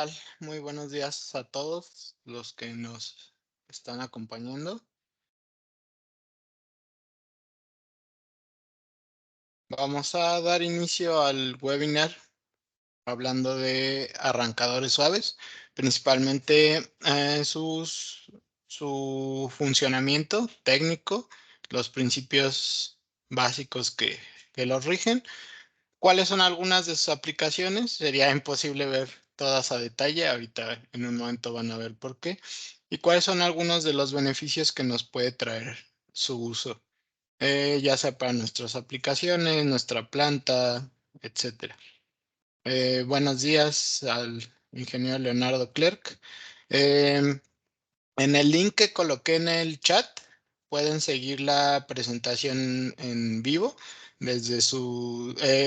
tal? Muy buenos días a todos los que nos están acompañando. Vamos a dar inicio al webinar hablando de arrancadores suaves, principalmente su funcionamiento técnico, los principios básicos que los rigen. ¿Cuáles son algunas de sus aplicaciones? Sería imposible ver todas a detalle, ahorita en un momento van a ver por qué. ¿Y cuáles son algunos de los beneficios que nos puede traer su uso? Ya sea para nuestras aplicaciones, nuestra planta, etcétera. Buenos días al ingeniero Leonardo Clerc. Em, en el link que coloqué en el chat pueden seguir la presentación en vivo desde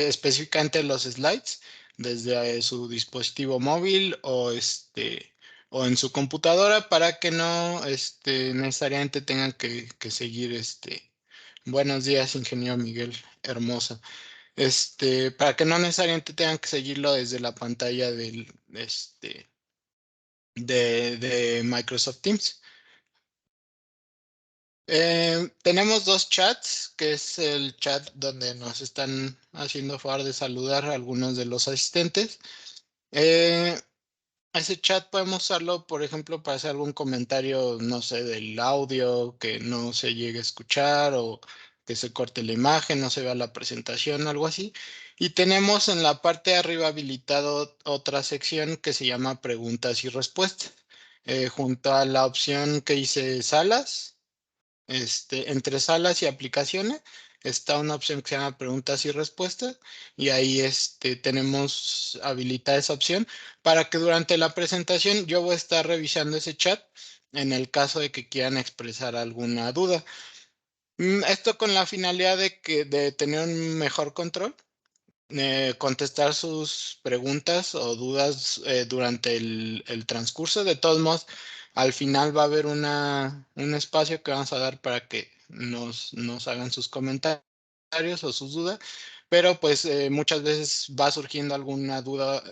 específicamente los slides, desde su dispositivo móvil o en su computadora para que no necesariamente tengan que seguir Buenos días, ingeniero Miguel Hermosa. Para que no necesariamente tengan que seguirlo desde la pantalla de Microsoft Teams. Tenemos dos chats, que es el chat donde nos están haciendo favor de saludar a algunos de los asistentes. Eh, Ese chat podemos usarlo, por ejemplo, para hacer algún comentario, no sé, del audio que no se llegue a escuchar o que se corte la imagen, no se vea la presentación, algo así. Y tenemos en la parte de arriba habilitado otra sección que se llama preguntas y respuestas, junto a la opción que dice salas. Entre salas y aplicaciones está una opción que se llama preguntas y respuestas y ahí tenemos habilitada esa opción para que durante la presentación yo voy a estar revisando ese chat en el caso de que quieran expresar alguna duda. Esto con la finalidad de tener un mejor control, contestar sus preguntas o dudas durante el transcurso. De todos modos, al final va a haber un espacio que vamos a dar para que nos hagan sus comentarios o sus dudas, pero pues muchas veces va surgiendo alguna duda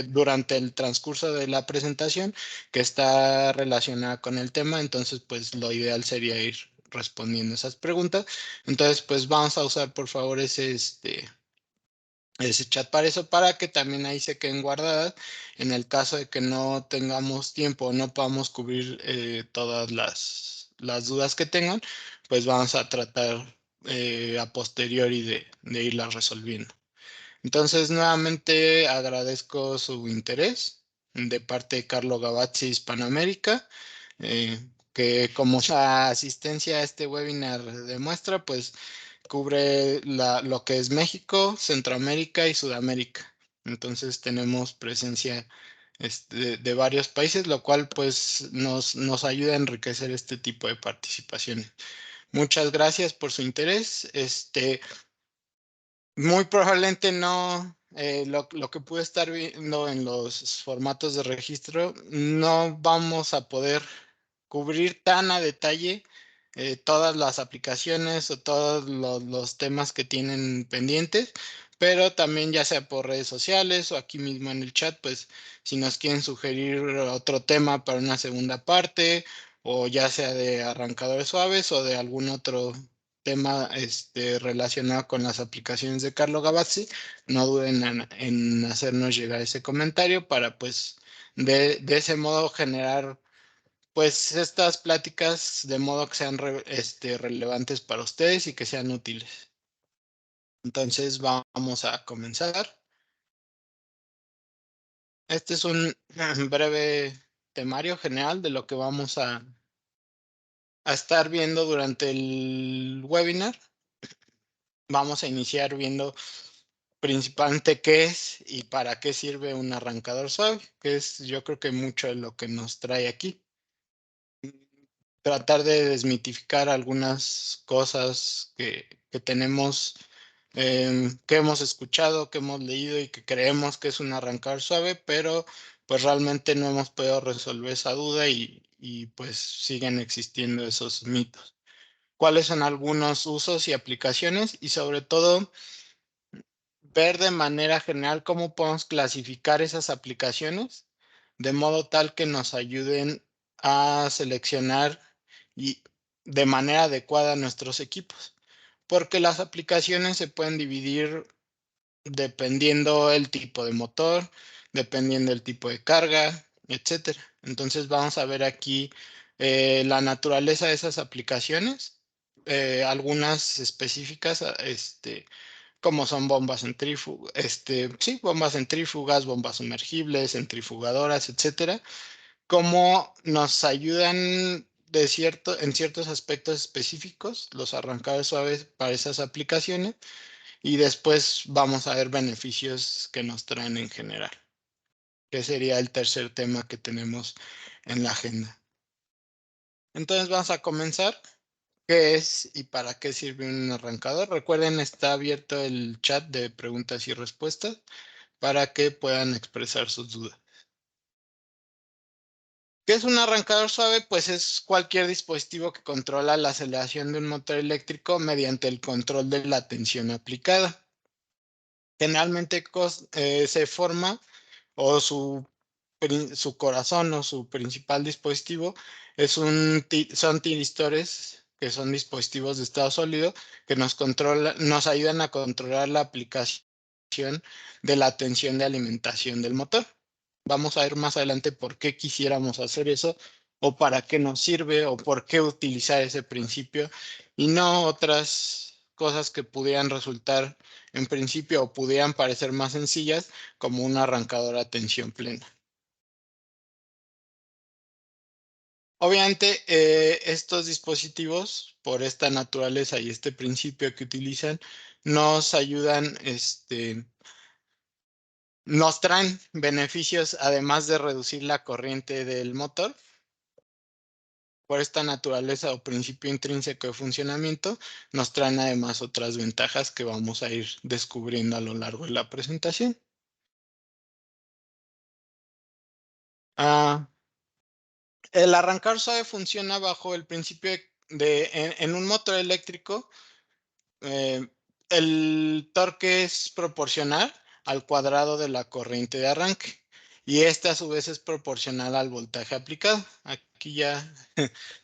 durante el transcurso de la presentación que está relacionada con el tema, entonces pues lo ideal sería ir respondiendo esas preguntas. Entonces, pues vamos a usar por favor ese chat para eso, para que también ahí se queden guardadas en el caso de que no tengamos tiempo o no podamos cubrir todas las dudas que tengan, pues vamos a tratar a posteriori de irlas resolviendo. Entonces, nuevamente agradezco su interés de parte de Carlo Gavazzi Hispanoamérica, que como la asistencia a este webinar demuestra, pues cubre lo que es México, Centroamérica y Sudamérica. Entonces tenemos presencia de varios países, lo cual pues nos ayuda a enriquecer este tipo de participaciones. Muchas gracias por su interés. Muy probablemente no, lo que pude estar viendo en los formatos de registro, no vamos a poder cubrir tan a detalle todas las aplicaciones o todos los temas que tienen pendientes, pero también ya sea por redes sociales o aquí mismo en el chat, pues si nos quieren sugerir otro tema para una segunda parte, o ya sea de arrancadores suaves o de algún otro tema relacionado con las aplicaciones de Carlo Gavazzi, no duden en hacernos llegar ese comentario para pues de ese modo generar pues estas pláticas de modo que sean relevantes para ustedes y que sean útiles. Entonces vamos a comenzar. Este es un breve temario general de lo que vamos a estar viendo durante el webinar. Vamos a iniciar viendo principalmente qué es y para qué sirve un arrancador suave, que es yo creo que mucho de lo que nos trae aquí. Tratar de desmitificar algunas cosas que tenemos, que hemos escuchado, que hemos leído y que creemos que es un arrancador suave, pero pues realmente no hemos podido resolver esa duda y pues siguen existiendo esos mitos. ¿Cuáles son algunos usos y aplicaciones? Y sobre todo ver de manera general cómo podemos clasificar esas aplicaciones de modo tal que nos ayuden a seleccionar y de manera adecuada nuestros equipos, porque las aplicaciones se pueden dividir dependiendo el tipo de motor, dependiendo el tipo de carga, etcétera. Entonces vamos a ver aquí la naturaleza de esas aplicaciones, algunas específicas, como son bombas centrífugas, sí, bombas centrífugas, bombas sumergibles, centrifugadoras, etcétera, cómo nos ayudan en ciertos aspectos específicos los arrancadores suaves para esas aplicaciones y después vamos a ver beneficios que nos traen en general, que sería el tercer tema que tenemos en la agenda. Entonces vamos a comenzar. ¿Qué es y para qué sirve un arrancador? Recuerden, está abierto el chat de preguntas y respuestas para que puedan expresar sus dudas. ¿Qué es un arrancador suave? Pues es cualquier dispositivo que controla la aceleración de un motor eléctrico mediante el control de la tensión aplicada. Generalmente se forma o su corazón o su principal dispositivo son tiristores, que son dispositivos de estado sólido que nos ayudan a controlar la aplicación de la tensión de alimentación del motor. Vamos a ver más adelante por qué quisiéramos hacer eso o para qué nos sirve o por qué utilizar ese principio y no otras cosas que pudieran resultar en principio o pudieran parecer más sencillas como un arrancador a tensión plena. Obviamente, estos dispositivos, por esta naturaleza y este principio que utilizan, nos ayudan, nos traen beneficios además de reducir la corriente del motor. Por esta naturaleza o principio intrínseco de funcionamiento, nos traen además otras ventajas que vamos a ir descubriendo a lo largo de la presentación. Ah, el arrancar suave funciona bajo el principio en un motor eléctrico, eh, el torque es proporcional al cuadrado de la corriente de arranque y este a su vez es proporcional al voltaje aplicado. Aquí ya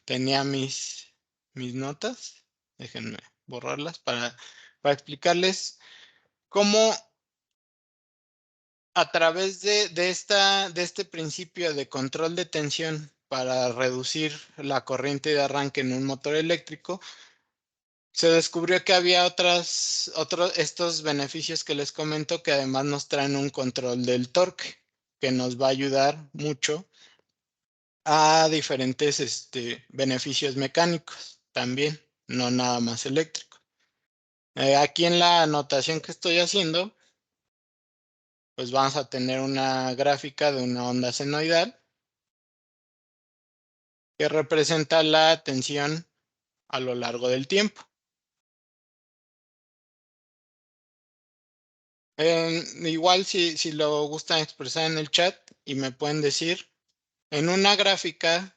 tenía mis notas, déjenme borrarlas para explicarles cómo a través de este principio de control de tensión para reducir la corriente de arranque en un motor eléctrico, se descubrió que había estos beneficios que les comento que además nos traen un control del torque, que nos va a ayudar mucho a diferentes beneficios mecánicos también, no nada más eléctrico. Aquí en la anotación que estoy haciendo, pues vamos a tener una gráfica de una onda senoidal que representa la tensión a lo largo del tiempo. Igual si lo gustan expresar en el chat y me pueden decir, en una gráfica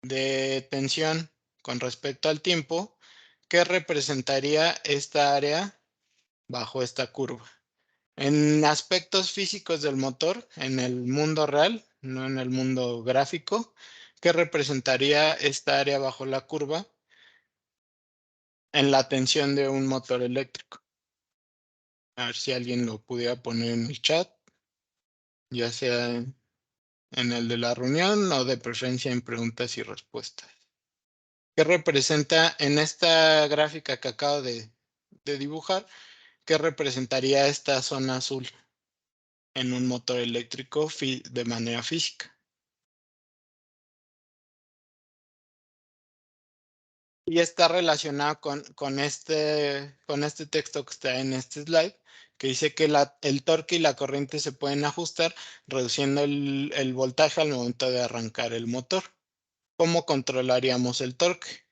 de tensión con respecto al tiempo, ¿qué representaría esta área bajo esta curva? En aspectos físicos del motor, en el mundo real, no en el mundo gráfico, ¿qué representaría esta área bajo la curva en la tensión de un motor eléctrico? A ver si alguien lo pudiera poner en el chat, ya sea en el de la reunión o de preferencia en preguntas y respuestas. ¿Qué representa en esta gráfica que acabo de dibujar? ¿Qué representaría esta zona azul en un motor eléctrico de manera física? Y está relacionado con este texto que está en este slide, que dice que el torque y la corriente se pueden ajustar reduciendo el voltaje al momento de arrancar el motor. ¿Cómo controlaríamos el torque?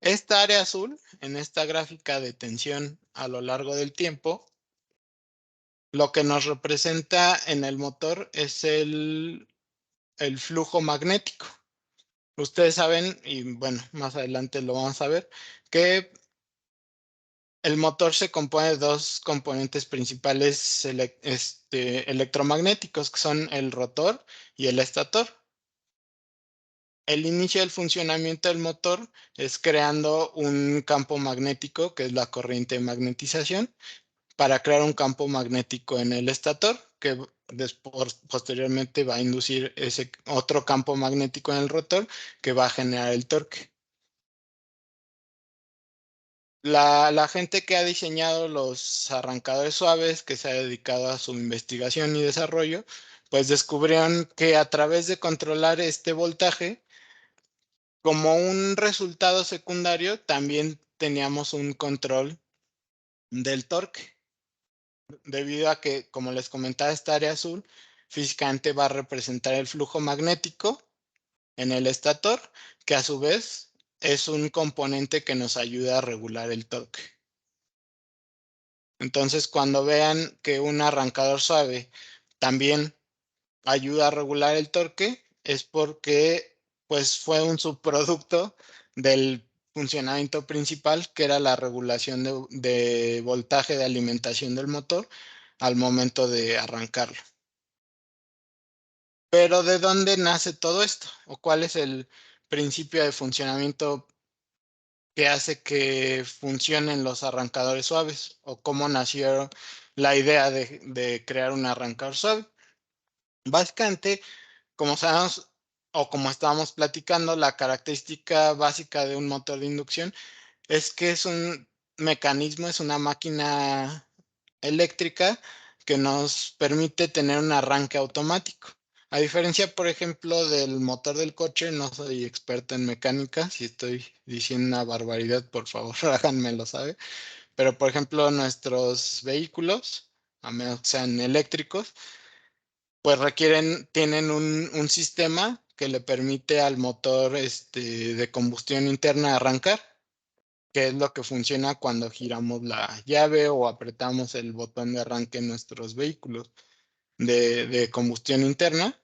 Esta área azul, en esta gráfica de tensión a lo largo del tiempo, lo que nos representa en el motor es el flujo magnético. Ustedes saben, y bueno, más adelante lo vamos a ver, que El motor se compone de dos componentes principales electromagnéticos, que son el rotor y el estator. El inicio del funcionamiento del motor es creando un campo magnético, que es la corriente de magnetización, para crear un campo magnético en el estator, que posteriormente va a inducir ese otro campo magnético en el rotor, que va a generar el torque. La gente que ha diseñado los arrancadores suaves, que se ha dedicado a su investigación y desarrollo, pues descubrieron que a través de controlar este voltaje, como un resultado secundario, también teníamos un control del torque, debido a que, como les comentaba, esta área azul físicamente va a representar el flujo magnético en el estator, que a su vez es un componente que nos ayuda a regular el torque. Entonces, cuando vean que un arrancador suave también ayuda a regular el torque, es porque pues fue un subproducto del funcionamiento principal, que era la regulación de voltaje de alimentación del motor al momento de arrancarlo. Pero ¿de dónde nace todo esto? ¿O cuál es el principio de funcionamiento que hace que funcionen los arrancadores suaves? ¿O cómo nació la idea de crear un arrancador suave? Básicamente, como sabemos o como estábamos platicando, la característica básica de un motor de inducción es que es un mecanismo, es una máquina eléctrica que nos permite tener un arranque automático. A diferencia, por ejemplo, del motor del coche, no soy experto en mecánica, si estoy diciendo una barbaridad, por favor, háganmelo saber. Pero, por ejemplo, nuestros vehículos, a menos que sean eléctricos, pues tienen un sistema que le permite al motor de combustión interna arrancar, que es lo que funciona cuando giramos la llave o apretamos el botón de arranque en nuestros vehículos de combustión interna.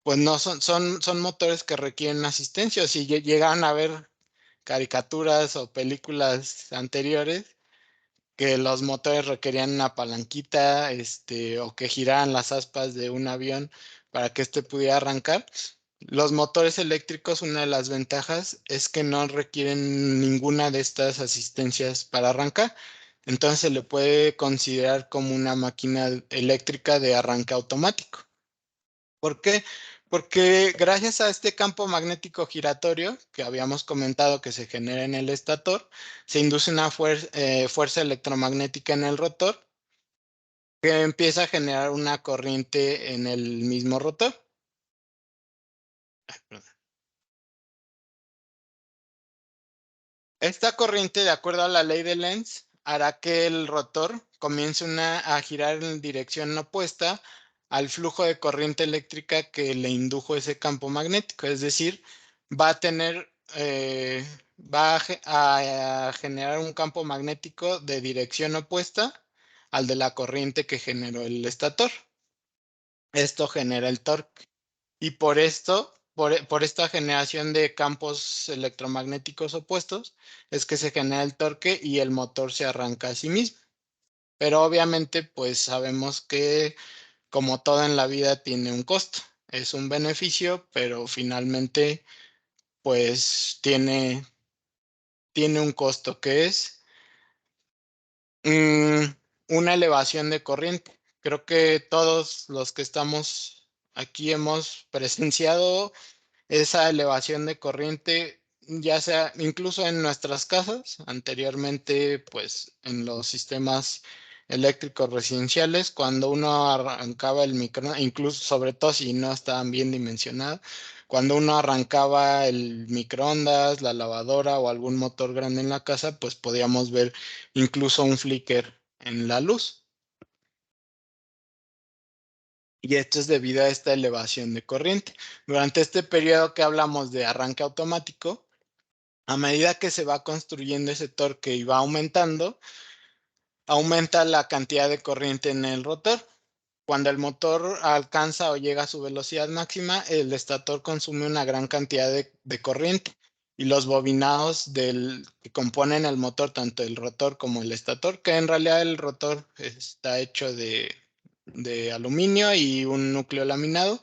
Pues no son motores que requieren asistencia. Si llegan a ver caricaturas o películas anteriores, que los motores requerían una palanquita, o que giraran las aspas de un avión para que éste pudiera arrancar. Los motores eléctricos, una de las ventajas es que no requieren ninguna de estas asistencias para arrancar. Entonces se le puede considerar como una máquina eléctrica de arranque automático. ¿Por qué? Porque gracias a este campo magnético giratorio que habíamos comentado que se genera en el estator, se induce una fuerza electromagnética en el rotor, que empieza a generar una corriente en el mismo rotor. Esta corriente, de acuerdo a la ley de Lenz, hará que el rotor comience a girar en dirección opuesta al flujo de corriente eléctrica que le indujo ese campo magnético. Es decir, va a tener, a generar un campo magnético de dirección opuesta al de la corriente que generó el estator. Esto genera el torque. Y por esto, por esta generación de campos electromagnéticos opuestos, es que se genera el torque y el motor se arranca a sí mismo. Pero obviamente, pues sabemos que, como todo en la vida, tiene un costo. Es un beneficio, pero finalmente, pues tiene un costo, que es mm, una elevación de corriente. Creo que todos los que estamos aquí hemos presenciado esa elevación de corriente, ya sea incluso en nuestras casas, anteriormente pues en los sistemas eléctricos residenciales, cuando uno arrancaba el micro, incluso sobre todo si no estaban bien dimensionados, cuando uno arrancaba el microondas, la lavadora o algún motor grande en la casa, pues podíamos ver incluso un flicker en la luz. Y esto es debido a esta elevación de corriente. Durante este periodo que hablamos de arranque automático, a medida que se va construyendo ese torque y va aumentando, aumenta la cantidad de corriente en el rotor. Cuando el motor alcanza o llega a su velocidad máxima, el estator consume una gran cantidad de corriente. y los bobinados que componen el motor, tanto el rotor como el estator, que en realidad el rotor está hecho de aluminio y un núcleo laminado,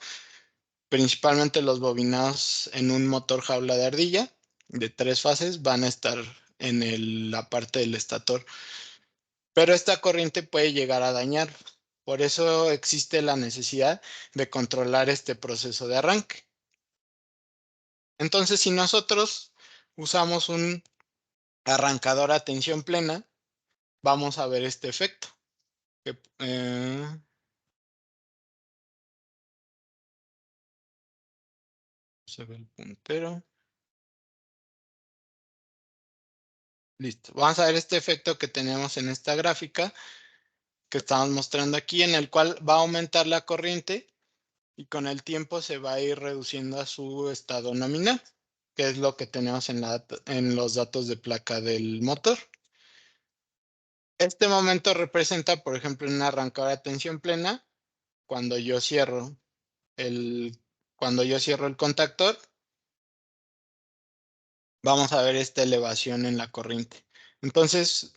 principalmente los bobinados en un motor jaula de ardilla de 3 fases van a estar en la parte del estator, pero esta corriente puede llegar a dañar. Por eso existe la necesidad de controlar este proceso de arranque. Entonces, si nosotros usamos un arrancador a tensión plena, vamos a ver este efecto. que, Se ve el puntero. Listo. Vamos a ver este efecto que tenemos en esta gráfica que estamos mostrando aquí, en el cual va a aumentar la corriente y con el tiempo se va a ir reduciendo a su estado nominal, que es lo que tenemos en los datos de placa del motor. Este momento representa, por ejemplo, en un arrancador a tensión plena, cuando yo cierro el, cuando yo cierro el contactor, vamos a ver esta elevación en la corriente. Entonces,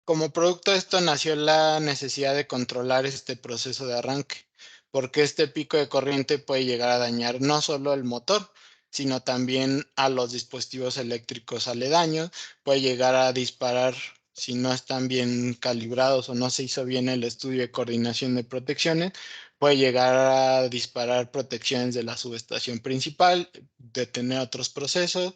como producto de esto nació la necesidad de controlar este proceso de arranque, porque este pico de corriente puede llegar a dañar no solo el motor, sino también a los dispositivos eléctricos aledaños, puede llegar a disparar si no están bien calibrados o no se hizo bien el estudio de coordinación de protecciones, puede llegar a disparar protecciones de la subestación principal, detener otros procesos.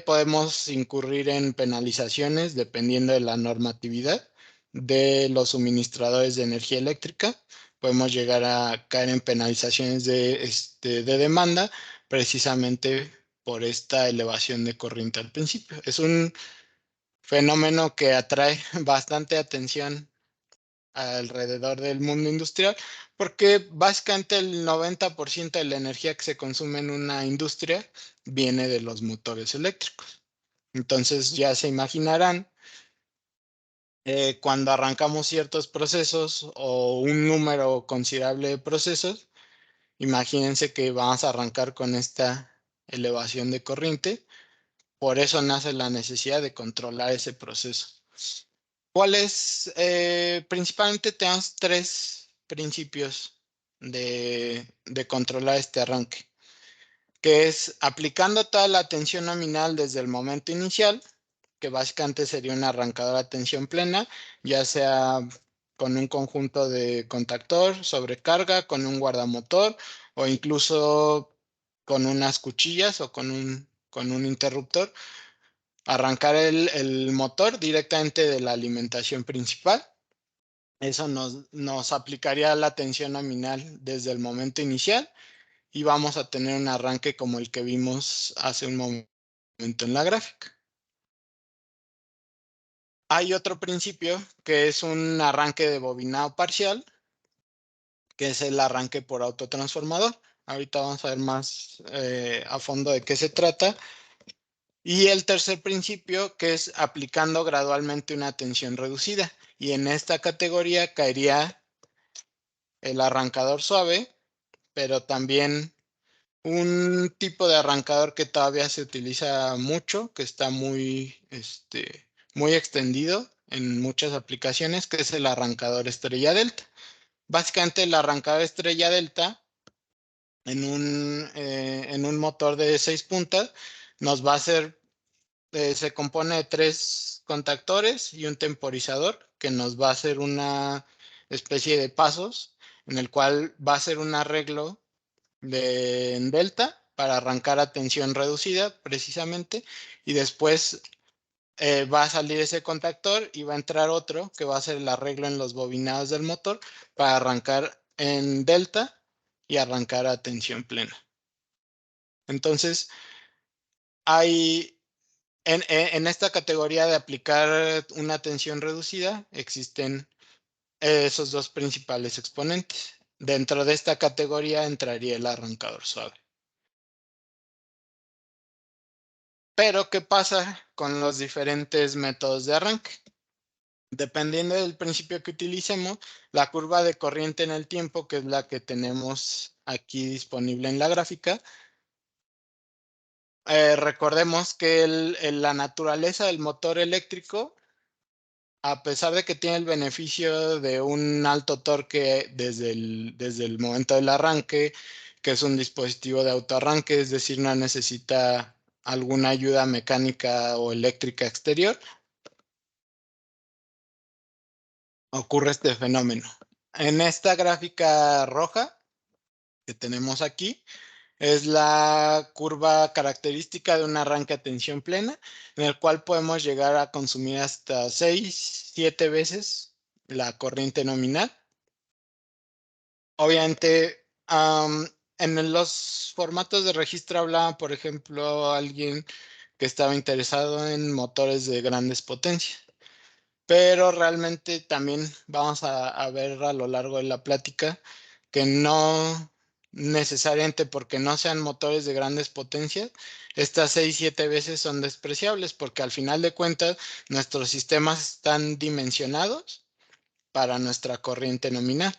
Podemos incurrir en penalizaciones dependiendo de la normatividad de los suministradores de energía eléctrica. Podemos llegar a caer en penalizaciones de demanda precisamente por esta elevación de corriente al principio. Es un fenómeno que atrae bastante atención alrededor del mundo industrial, porque básicamente el 90% de la energía que se consume en una industria viene de los motores eléctricos. Entonces ya se imaginarán, cuando arrancamos ciertos procesos o un número considerable de procesos, imagínense que vamos a arrancar con esta elevación de corriente. Por eso nace la necesidad de controlar ese proceso. ¿Cuáles? Principalmente tenemos 3 principios de controlar este arranque, que es aplicando toda la tensión nominal desde el momento inicial, que básicamente sería un arrancador a tensión plena, ya sea con un conjunto de contactor, sobrecarga, con un guardamotor o incluso con unas cuchillas o con un interruptor. Arrancar el motor directamente de la alimentación principal. Eso nos aplicaría la tensión nominal desde el momento inicial y vamos a tener un arranque como el que vimos hace un momento en la gráfica. Hay otro principio que es un arranque de bobinado parcial, que es el arranque por autotransformador. Ahorita vamos a ver más a fondo de qué se trata. Y el tercer principio, que es aplicando gradualmente una tensión reducida. Y en esta categoría caería el arrancador suave, pero también un tipo de arrancador que todavía se utiliza mucho, que está muy extendido en muchas aplicaciones, que es el arrancador estrella delta. Básicamente el arrancador estrella delta en un motor de 6 puntas nos va a hacer, se compone de 3 contactores y un temporizador que nos va a hacer una especie de pasos en el cual va a ser un arreglo en delta para arrancar a tensión reducida precisamente, y después va a salir ese contactor y va a entrar otro que va a ser el arreglo en los bobinados del motor para arrancar en delta y arrancar a tensión plena. Entonces, hay en esta categoría de aplicar una tensión reducida, existen esos 2 principales exponentes. Dentro de esta categoría entraría el arrancador suave. Pero, ¿qué pasa con los diferentes métodos de arranque? Dependiendo del principio que utilicemos, la curva de corriente en el tiempo, que es la que tenemos aquí disponible en la gráfica, Recordemos que la naturaleza del motor eléctrico, a pesar de que tiene el beneficio de un alto torque desde el momento del arranque, que es un dispositivo de autoarranque, es decir, no necesita alguna ayuda mecánica o eléctrica exterior, ocurre este fenómeno. En esta gráfica roja que tenemos aquí, es la curva característica de un arranque a tensión plena, en el cual podemos llegar a consumir hasta 6, 7 veces la corriente nominal. Obviamente, en los formatos de registro hablaba, por ejemplo, alguien que estaba interesado en motores de grandes potencias. Pero realmente también vamos a ver a lo largo de la plática que no necesariamente porque no sean motores de grandes potencias, estas 6, 7 veces son despreciables, porque al final de cuentas nuestros sistemas están dimensionados para nuestra corriente nominal.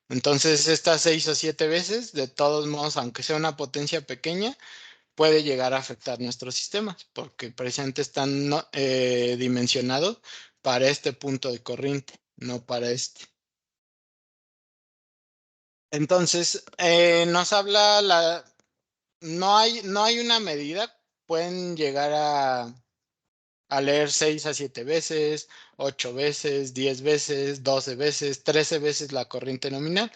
Entonces, estas 6 o 7 veces, de todos modos, aunque sea una potencia pequeña, puede llegar a afectar nuestros sistemas, porque precisamente están dimensionados para este punto de corriente, no para este. Entonces, nos habla no hay una medida, pueden llegar a leer 6 a 7 veces, 8 veces, 10 veces, 12 veces, 13 veces la corriente nominal,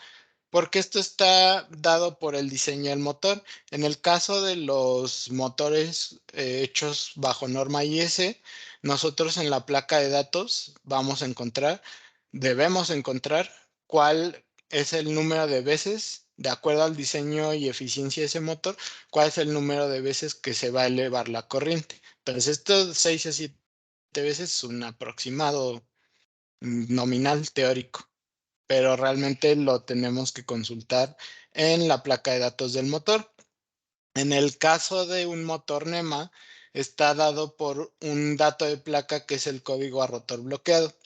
porque esto está dado por el diseño del motor. En el caso de los motores hechos bajo norma IS, nosotros en la placa de datos debemos encontrar cuál es el número de veces, de acuerdo al diseño y eficiencia de ese motor, cuál es el número de veces que se va a elevar la corriente. Entonces, estos 6 a 7 veces es un aproximado nominal teórico, pero realmente lo tenemos que consultar en la placa de datos del motor. En el caso de un motor NEMA, está dado por un dato de placa que es el código a rotor bloqueado.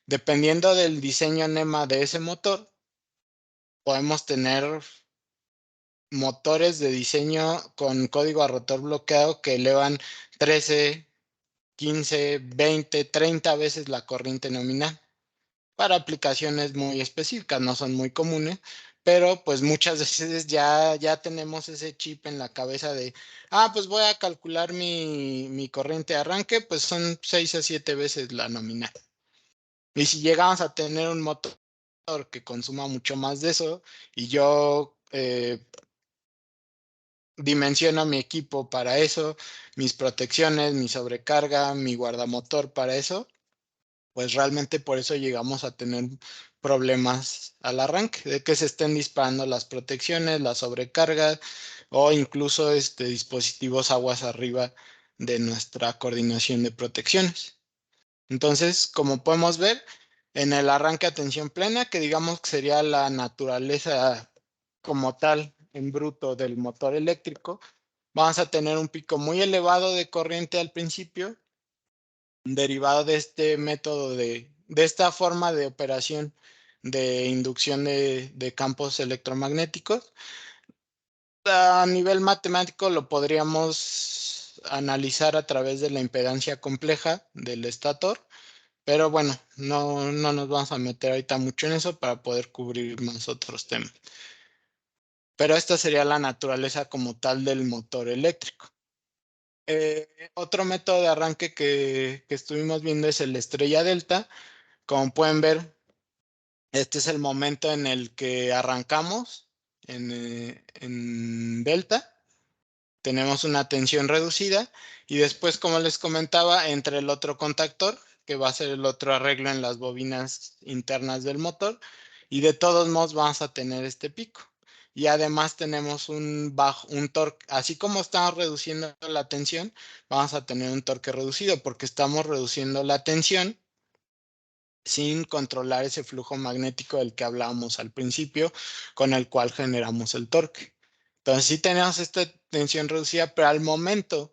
Dependiendo del diseño NEMA de ese motor, podemos tener motores de diseño con código a rotor bloqueado que elevan 13, 15, 20, 30 veces la corriente nominal. Para aplicaciones muy específicas, no son muy comunes, pero pues muchas veces ya tenemos ese chip en la cabeza de, pues voy a calcular mi corriente de arranque, pues son 6 a 7 veces la nominal. Y si llegamos a tener un motor que consuma mucho más de eso y yo dimensiono mi equipo para eso, mis protecciones, mi sobrecarga, mi guardamotor para eso, pues realmente por eso llegamos a tener problemas al arranque, de que se estén disparando las protecciones, las sobrecargas o incluso dispositivos aguas arriba de nuestra coordinación de protecciones. Entonces, como podemos ver, en el arranque a tensión plena, que digamos que sería la naturaleza como tal en bruto del motor eléctrico, vamos a tener un pico muy elevado de corriente al principio, derivado de este método de esta forma de operación de inducción de campos electromagnéticos. A nivel matemático lo podríamos analizar a través de la impedancia compleja del estator, pero bueno, no nos vamos a meter ahorita mucho en eso para poder cubrir más otros temas. Pero esta sería la naturaleza como tal del motor eléctrico. Otro método de arranque que estuvimos viendo es el estrella delta. Como pueden ver, este es el momento en el que arrancamos en delta. Tenemos una tensión reducida y después, como les comentaba, entra el otro contactor, que va a ser el otro arreglo en las bobinas internas del motor, y de todos modos vamos a tener este pico. Y además tenemos un torque, así como estamos reduciendo la tensión, vamos a tener un torque reducido porque estamos reduciendo la tensión sin controlar ese flujo magnético del que hablábamos al principio, con el cual generamos el torque. Entonces sí tenemos esta tensión reducida, pero al momento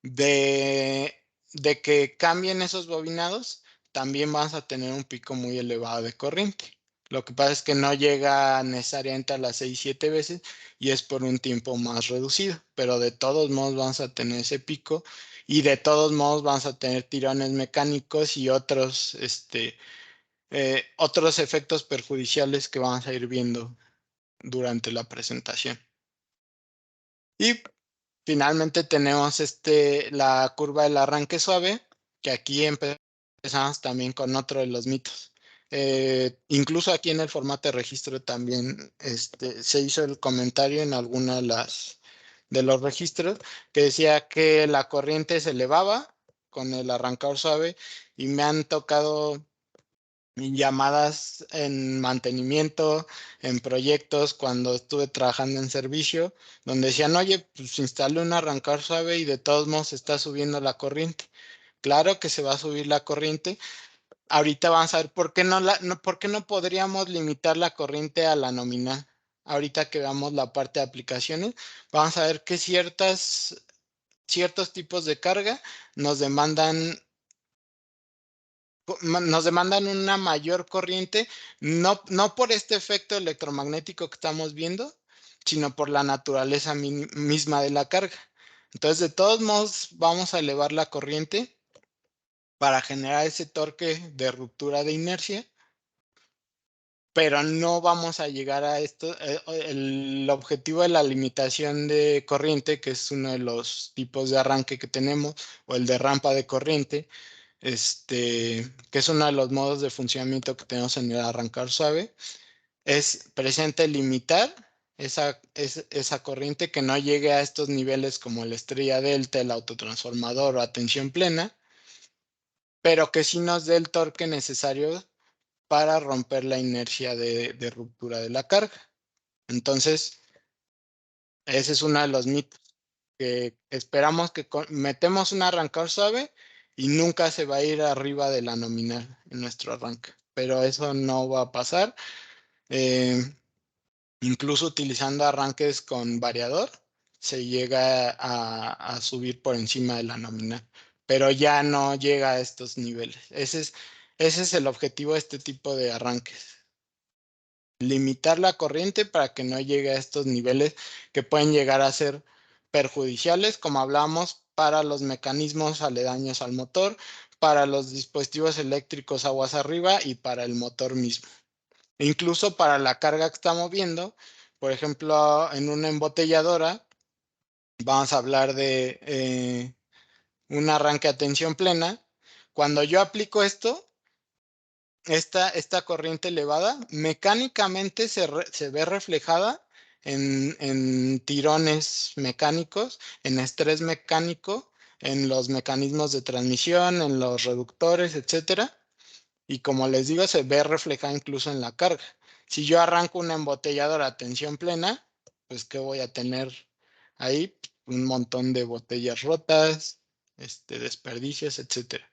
de, de que cambien esos bobinados, también vas a tener un pico muy elevado de corriente. Lo que pasa es que no llega necesariamente a las 6, 7 veces y es por un tiempo más reducido, pero de todos modos vamos a tener ese pico y de todos modos vamos a tener tirones mecánicos y otros efectos perjudiciales que vamos a ir viendo durante la presentación. Y finalmente tenemos la curva del arranque suave, que aquí empezamos también con otro de los mitos. Incluso aquí en el formato de registro también se hizo el comentario en alguna de los registros que decía que la corriente se elevaba con el arrancador suave y me han tocado llamadas en mantenimiento, en proyectos, cuando estuve trabajando en servicio, donde decían, oye, pues instalé un arrancador suave y de todos modos está subiendo la corriente. Claro que se va a subir la corriente. Ahorita vamos a ver por qué por qué no podríamos limitar la corriente a la nominal. Ahorita que veamos la parte de aplicaciones, vamos a ver que ciertos tipos de carga nos demandan una mayor corriente, no por este efecto electromagnético que estamos viendo, sino por la naturaleza misma de la carga. Entonces, de todos modos, vamos a elevar la corriente para generar ese torque de ruptura de inercia, pero no vamos a llegar a esto. El objetivo de la limitación de corriente, que es uno de los tipos de arranque que tenemos, o el de rampa de corriente, que es uno de los modos de funcionamiento que tenemos en el arrancar suave, es presente limitar esa corriente que no llegue a estos niveles como la estrella delta, el autotransformador o a tensión plena, pero que sí nos dé el torque necesario para romper la inercia de ruptura de la carga. Entonces, ese es uno de los mitos, que esperamos que metemos un arrancador suave y nunca se va a ir arriba de la nominal en nuestro arranque, pero eso no va a pasar. Eh, Incluso utilizando arranques con variador, se llega a subir por encima de la nominal, pero ya no llega a estos niveles. Ese es el objetivo de este tipo de arranques. Limitar la corriente para que no llegue a estos niveles que pueden llegar a ser perjudiciales, como hablamos, para los mecanismos aledaños al motor, para los dispositivos eléctricos aguas arriba y para el motor mismo. E incluso para la carga que estamos viendo, por ejemplo, en una embotelladora, vamos a hablar de un arranque a tensión plena. Cuando yo aplico esta corriente elevada, mecánicamente se ve reflejada en tirones mecánicos, en estrés mecánico, en los mecanismos de transmisión, en los reductores, etcétera. Y como les digo, se ve reflejada incluso en la carga. Si yo arranco una embotelladora a tensión plena, pues ¿qué voy a tener ahí? Un montón de botellas rotas, desperdicios, etcétera.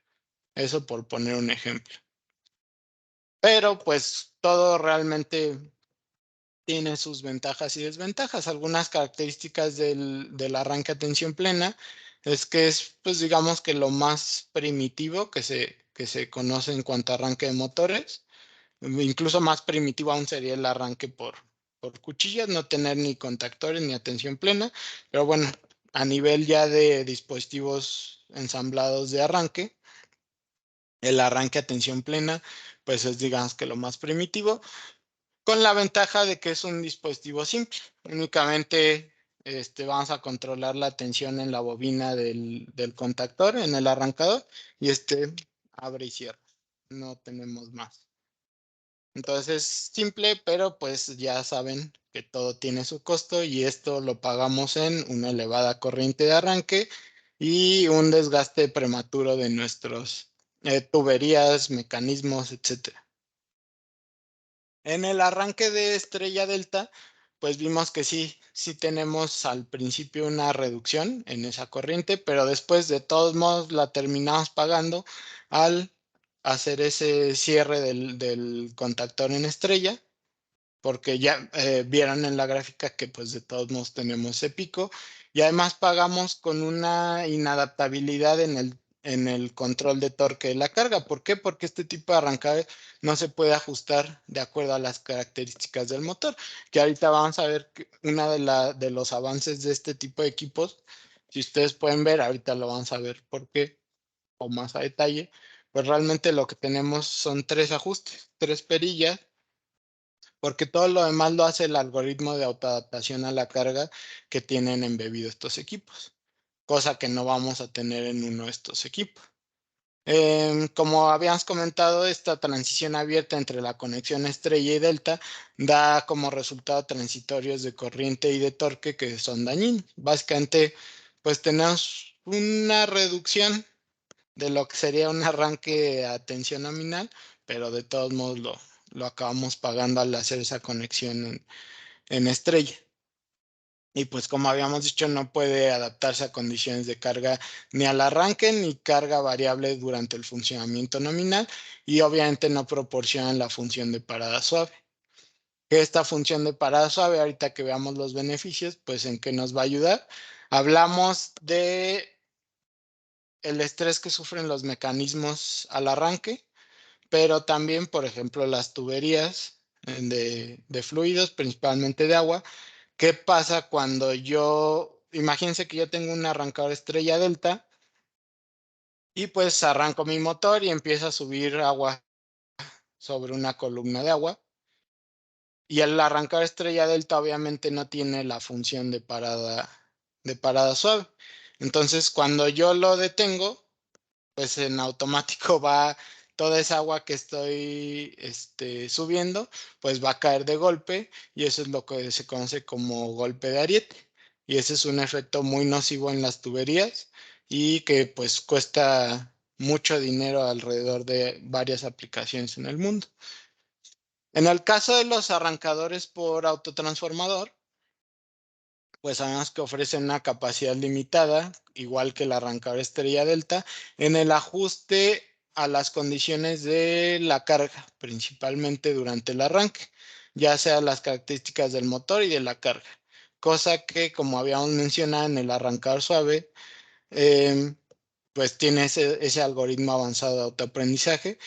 Eso por poner un ejemplo. Pero pues todo realmente tiene sus ventajas y desventajas. Algunas características del arranque a tensión plena es que es, pues digamos que lo más primitivo que se conoce en cuanto a arranque de motores. Incluso más primitivo aún sería el arranque por cuchillas, no tener ni contactores ni a tensión plena. Pero bueno, a nivel ya de dispositivos ensamblados de arranque, el arranque a tensión plena, pues es digamos que lo más primitivo, con la ventaja de que es un dispositivo simple. Únicamente vamos a controlar la tensión en la bobina del contactor, en el arrancador, y abre y cierra. No tenemos más. Entonces, simple, pero pues ya saben que todo tiene su costo y esto lo pagamos en una elevada corriente de arranque y un desgaste prematuro de nuestros tuberías, mecanismos, etcétera. En el arranque de estrella delta, pues vimos que sí tenemos al principio una reducción en esa corriente, pero después de todos modos la terminamos pagando al hacer ese cierre del contactor en estrella, porque ya vieron en la gráfica que pues de todos modos tenemos ese pico y además pagamos con una inadaptabilidad en el control de torque de la carga. ¿Por qué? Porque este tipo de arrancable no se puede ajustar de acuerdo a las características del motor, que ahorita vamos a ver que una de los avances de este tipo de equipos, si ustedes pueden ver, ahorita lo vamos a ver por qué o más a detalle, pues realmente lo que tenemos son 3 ajustes, 3 perillas, porque todo lo demás lo hace el algoritmo de autoadaptación a la carga que tienen embebido estos equipos, cosa que no vamos a tener en uno de estos equipos. Como habíamos comentado, esta transición abierta entre la conexión estrella y delta da como resultado transitorios de corriente y de torque que son dañinos. Básicamente, pues tenemos una reducción de lo que sería un arranque a tensión nominal, pero de todos modos lo acabamos pagando al hacer esa conexión en estrella. Y pues como habíamos dicho, no puede adaptarse a condiciones de carga ni al arranque ni carga variable durante el funcionamiento nominal y obviamente no proporcionan la función de parada suave. Esta función de parada suave, ahorita que veamos los beneficios, pues en qué nos va a ayudar. Hablamos de el estrés que sufren los mecanismos al arranque, pero también, por ejemplo, las tuberías de fluidos, principalmente de agua. ¿Qué pasa cuando imagínense que yo tengo un arrancador estrella delta y pues arranco mi motor y empieza a subir agua sobre una columna de agua y el arrancador estrella delta obviamente no tiene la función de parada suave. Entonces, cuando yo lo detengo, pues en automático va toda esa agua que estoy subiendo, pues va a caer de golpe y eso es lo que se conoce como golpe de ariete. Y ese es un efecto muy nocivo en las tuberías y que pues cuesta mucho dinero alrededor de varias aplicaciones en el mundo. En el caso de los arrancadores por autotransformador, pues sabemos que ofrecen una capacidad limitada, igual que el arrancador estrella delta, en el ajuste a las condiciones de la carga, principalmente durante el arranque, ya sea las características del motor y de la carga. Cosa que, como habíamos mencionado en el arrancador suave, em, pues tiene ese algoritmo avanzado de autoaprendizaje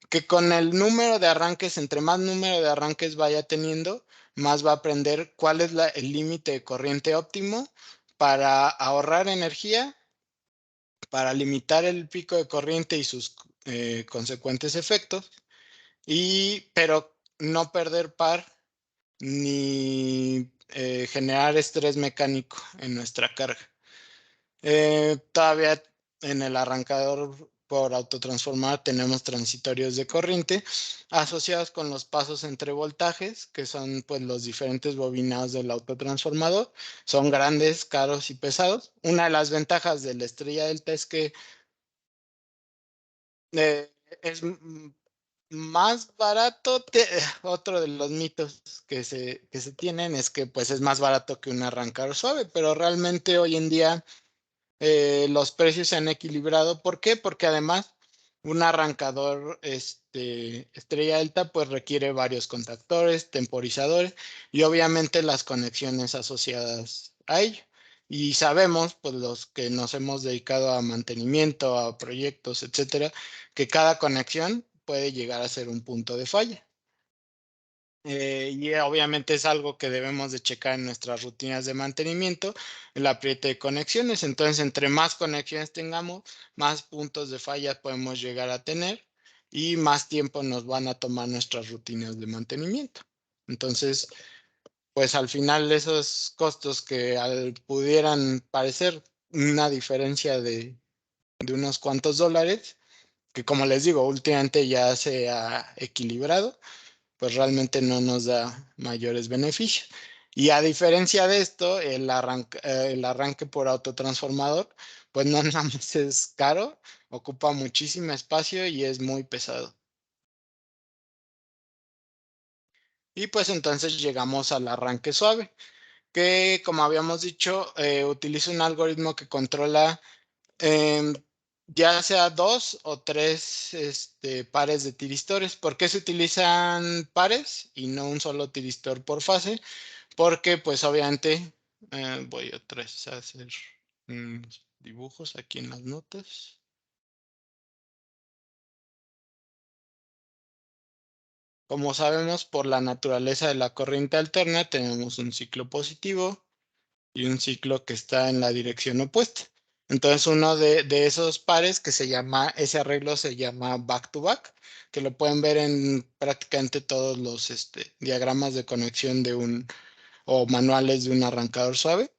que con el número de arranques, entre más número de arranques vaya teniendo, más va a aprender cuál es el límite de corriente óptimo para ahorrar energía, para limitar el pico de corriente y sus consecuentes efectos, pero no perder par ni generar estrés mecánico en nuestra carga. Todavía en el arrancador por autotransformar tenemos transitorios de corriente asociados con los pasos entre voltajes, que son pues los diferentes bobinados del autotransformador. Son grandes, caros y pesados. Una de las ventajas de la estrella delta es que eh, es más barato. Otro de los mitos que se tienen es que pues es más barato que un arrancador suave, pero realmente hoy en día los precios se han equilibrado. ¿Por qué? Porque además un arrancador estrella alta pues requiere varios contactores, temporizadores y obviamente las conexiones asociadas a ello. Y sabemos, pues los que nos hemos dedicado a mantenimiento, a proyectos, etcétera, que cada conexión puede llegar a ser un punto de falla. Y obviamente es algo que debemos de checar en nuestras rutinas de mantenimiento, el apriete de conexiones. Entonces, entre más conexiones tengamos, más puntos de falla podemos llegar a tener y más tiempo nos van a tomar nuestras rutinas de mantenimiento. Entonces, pues al final esos costos que pudieran parecer una diferencia de unos cuantos dólares, que como les digo, últimamente ya se ha equilibrado, pues realmente no nos da mayores beneficios. Y a diferencia de esto, el arranque por autotransformador, pues no nada más es caro, ocupa muchísimo espacio y es muy pesado. Y pues entonces llegamos al arranque suave, que como habíamos dicho, utiliza un algoritmo que controla em, ya sea dos o tres pares de tiristores. ¿Por qué se utilizan pares y no un solo tiristor por fase? Porque pues obviamente voy otra vez a hacer dibujos aquí en las notas. Como sabemos, por la naturaleza de la corriente alterna, tenemos un ciclo positivo y un ciclo que está en la dirección opuesta. Entonces, uno de esos pares que ese arreglo se llama back to back, que lo pueden ver en prácticamente todos los diagramas de conexión o manuales de un arrancador suave.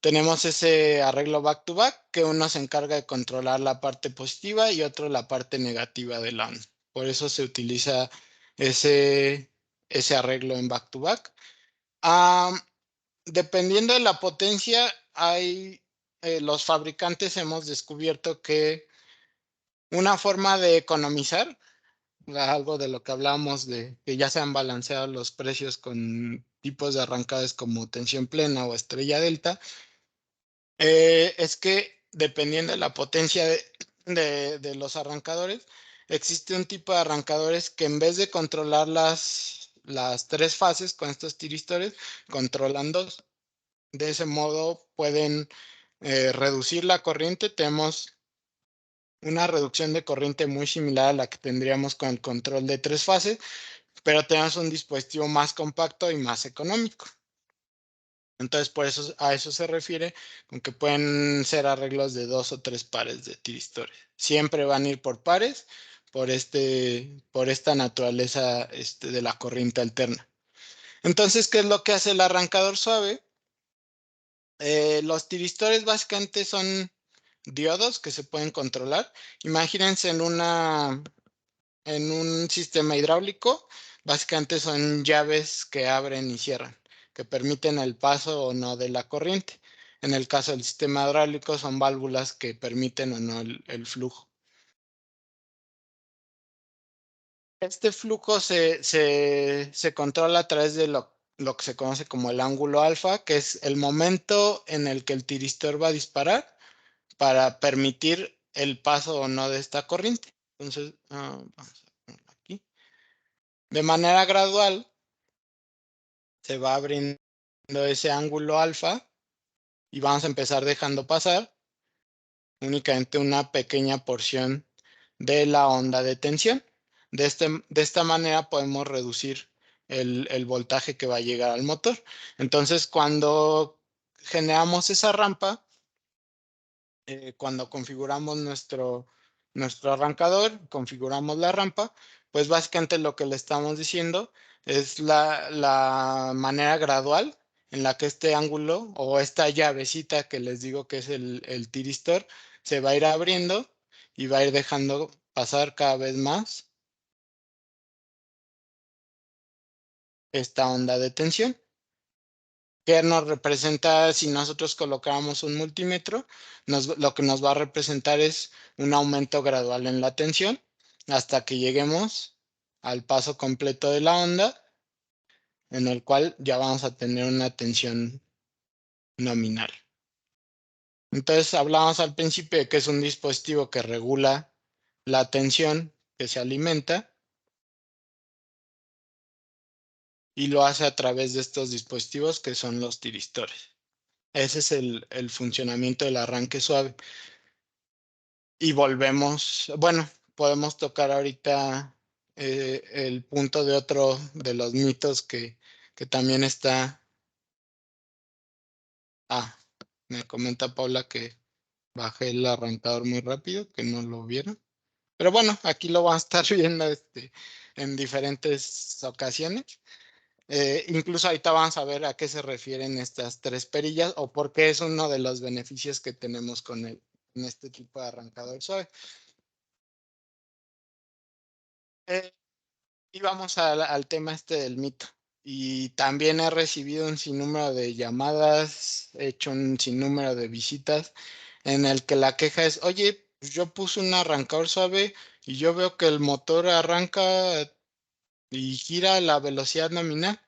Tenemos ese arreglo back to back, que uno se encarga de controlar la parte positiva y otro la parte negativa de la onda. Por eso se utiliza ese, ese arreglo en back to back. Dependiendo de la potencia, los fabricantes hemos descubierto que una forma de economizar, algo de lo que hablamos de que ya se han balanceado los precios con tipos de arrancadas como tensión plena o estrella delta, es que dependiendo de la potencia de los arrancadores, existe un tipo de arrancadores que en vez de controlar las tres fases con estos tiristores, controlan dos. De ese modo pueden reducir la corriente. Tenemos una reducción de corriente muy similar a la que tendríamos con el control de tres fases, pero tenemos un dispositivo más compacto y más económico. Entonces, por eso a eso se refiere con que pueden ser arreglos de 2 o 3 pares de tiristores. Siempre van a ir por pares por esta naturaleza de la corriente alterna. Entonces, ¿qué es lo que hace el arrancador suave? Los tiristores básicamente son diodos que se pueden controlar. Imagínense en un sistema hidráulico, básicamente son llaves que abren y cierran, que permiten el paso o no de la corriente. En el caso del sistema hidráulico son válvulas que permiten o no el flujo. Este flujo se controla a través de lo que se conoce como el ángulo alfa, que es el momento en el que el tiristor va a disparar para permitir el paso o no de esta corriente. Entonces, vamos a ponerlo aquí. De manera gradual se va abriendo ese ángulo alfa y vamos a empezar dejando pasar únicamente una pequeña porción de la onda de tensión. De esta manera podemos reducir el voltaje que va a llegar al motor. Entonces, cuando generamos esa rampa, cuando configuramos nuestro arrancador, configuramos la rampa, pues básicamente lo que le estamos diciendo es la manera gradual en la que este ángulo o esta llavecita que les digo que es el tiristor se va a ir abriendo y va a ir dejando pasar cada vez más esta onda de tensión. ¿Qué nos representa si nosotros colocáramos un multímetro? Lo que nos va a representar es un aumento gradual en la tensión hasta que lleguemos al paso completo de la onda, en el cual ya vamos a tener una tensión nominal. Entonces hablamos al principio de que es un dispositivo que regula la tensión que se alimenta y lo hace a través de estos dispositivos que son los tiristores. Ese es el funcionamiento del arranque suave. Y volvemos, bueno, podemos tocar ahorita el punto de otro de los mitos que también está. Ah, me comenta Paula que bajé el arrancador muy rápido, que no lo vieron. Pero bueno, aquí lo vamos a estar viendo en diferentes ocasiones. Incluso ahorita vamos a ver a qué se refieren estas tres perillas o por qué es uno de los beneficios que tenemos en este tipo de arrancador suave. Eh, Y vamos al tema del mito. Y también he recibido un sinnúmero de llamadas, he hecho un sinnúmero de visitas en el que la queja es, oye, pues yo puse un arrancador suave y yo veo que el motor arranca y gira a la velocidad nominal.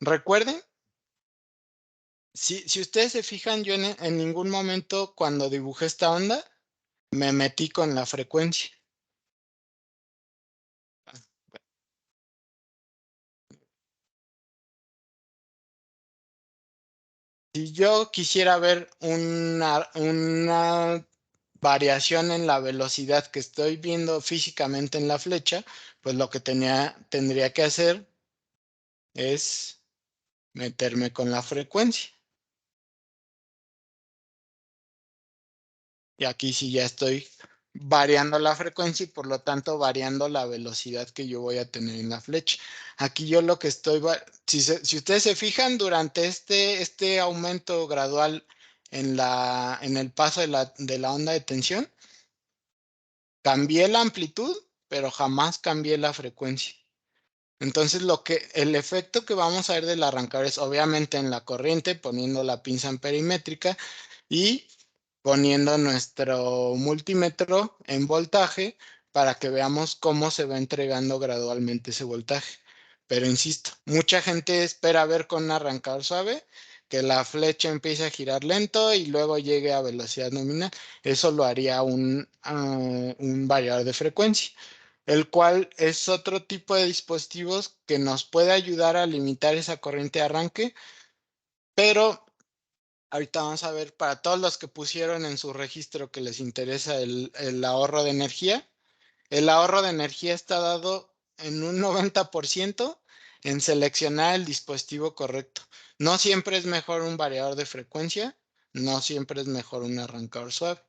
Recuerden, si ustedes se fijan, yo en ningún momento cuando dibujé esta onda me metí con la frecuencia. Si yo quisiera ver una variación en la velocidad que estoy viendo físicamente en la flecha, pues lo que tendría que hacer es meterme con la frecuencia. Y aquí sí ya estoy variando la frecuencia y por lo tanto variando la velocidad que yo voy a tener en la flecha. Aquí yo lo que estoy, si ustedes se fijan, durante este aumento gradual en el paso de la onda de tensión, cambié la amplitud, pero jamás cambié la frecuencia. Entonces, el efecto que vamos a ver del arrancar es obviamente en la corriente, poniendo la pinza ampermétrica y poniendo nuestro multímetro en voltaje para que veamos cómo se va entregando gradualmente ese voltaje. Pero insisto, mucha gente espera ver con un arrancador suave que la flecha empiece a girar lento y luego llegue a velocidad nominal. Eso lo haría un variador de frecuencia, el cual es otro tipo de dispositivos que nos puede ayudar a limitar esa corriente de arranque, pero ahorita vamos a ver para todos los que pusieron en su registro que les interesa el ahorro de energía. El ahorro de energía está dado en un 90% en seleccionar el dispositivo correcto. No siempre es mejor un variador de frecuencia, no siempre es mejor un arrancador suave.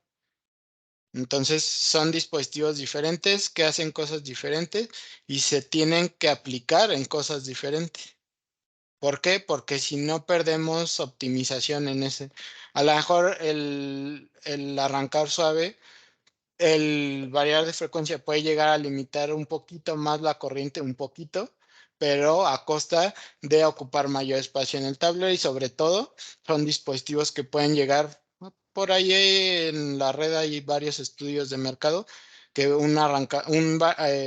Entonces son dispositivos diferentes que hacen cosas diferentes y se tienen que aplicar en cosas diferentes. ¿Por qué? Porque si no perdemos optimización en ese. A lo mejor el arrancar suave, el variar de frecuencia puede llegar a limitar un poquito más la corriente, un poquito, pero a costa de ocupar mayor espacio en el tablero y sobre todo son dispositivos que pueden llegar, por ahí en la red hay varios estudios de mercado que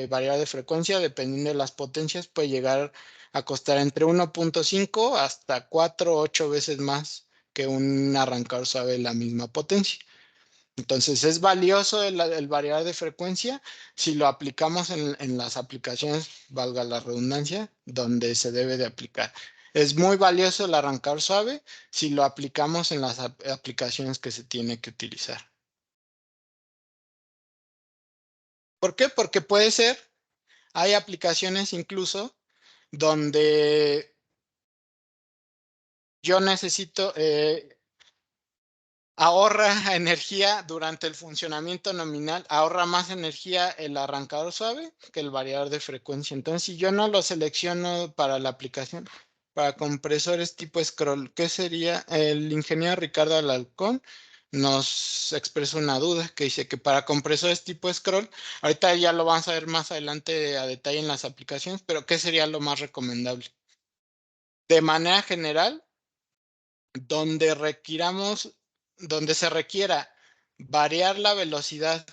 variar de frecuencia, dependiendo de las potencias, puede llegar a costar entre 1.5 hasta 4 o 8 veces más que un arrancador suave de la misma potencia. Entonces es valioso el variar de frecuencia si lo aplicamos en las aplicaciones, valga la redundancia, donde se debe de aplicar. Es muy valioso el arrancar suave si lo aplicamos en las aplicaciones que se tiene que utilizar. ¿Por qué? Porque puede ser, hay aplicaciones incluso donde yo necesito, ahorra energía durante el funcionamiento nominal, ahorra más energía el arrancador suave que el variador de frecuencia. Entonces, si yo no lo selecciono para la aplicación, para compresores tipo scroll, ¿qué sería? El ingeniero Ricardo Alarcón nos expresó una duda que dice que para compresores tipo scroll, ahorita ya lo vamos a ver más adelante a detalle en las aplicaciones, pero ¿qué sería lo más recomendable? De manera general, donde donde se requiera variar la velocidad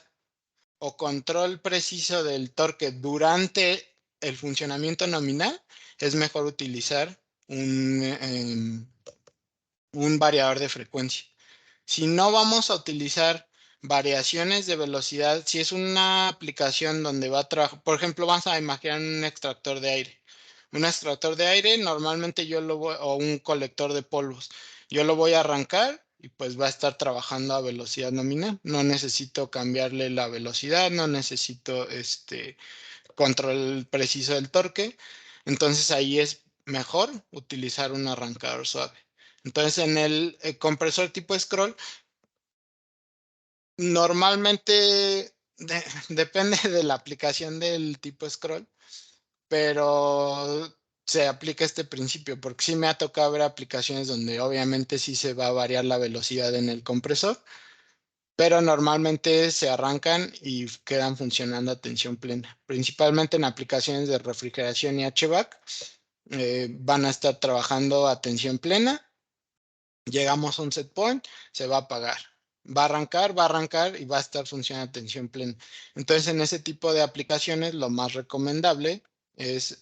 o control preciso del torque durante el funcionamiento nominal, es mejor utilizar un variador de frecuencia. Si no vamos a utilizar variaciones de velocidad, si es una aplicación donde va a trabajar, por ejemplo, vamos a imaginar un extractor de aire. Un extractor de aire, normalmente o un colector de polvos, yo lo voy a arrancar y pues va a estar trabajando a velocidad nominal. No necesito cambiarle la velocidad, no necesito control preciso del torque. Entonces ahí es mejor utilizar un arrancador suave. Entonces en el compresor tipo scroll, normalmente depende de la aplicación del tipo scroll, pero se aplica este principio, porque sí me ha tocado ver aplicaciones donde obviamente sí se va a variar la velocidad en el compresor, pero normalmente se arrancan y quedan funcionando a tensión plena. Principalmente en aplicaciones de refrigeración y HVAC, van a estar trabajando a tensión plena. Llegamos a un set point, se va a apagar. Va a arrancar y va a estar funcionando a tensión plena. Entonces, en ese tipo de aplicaciones, lo más recomendable es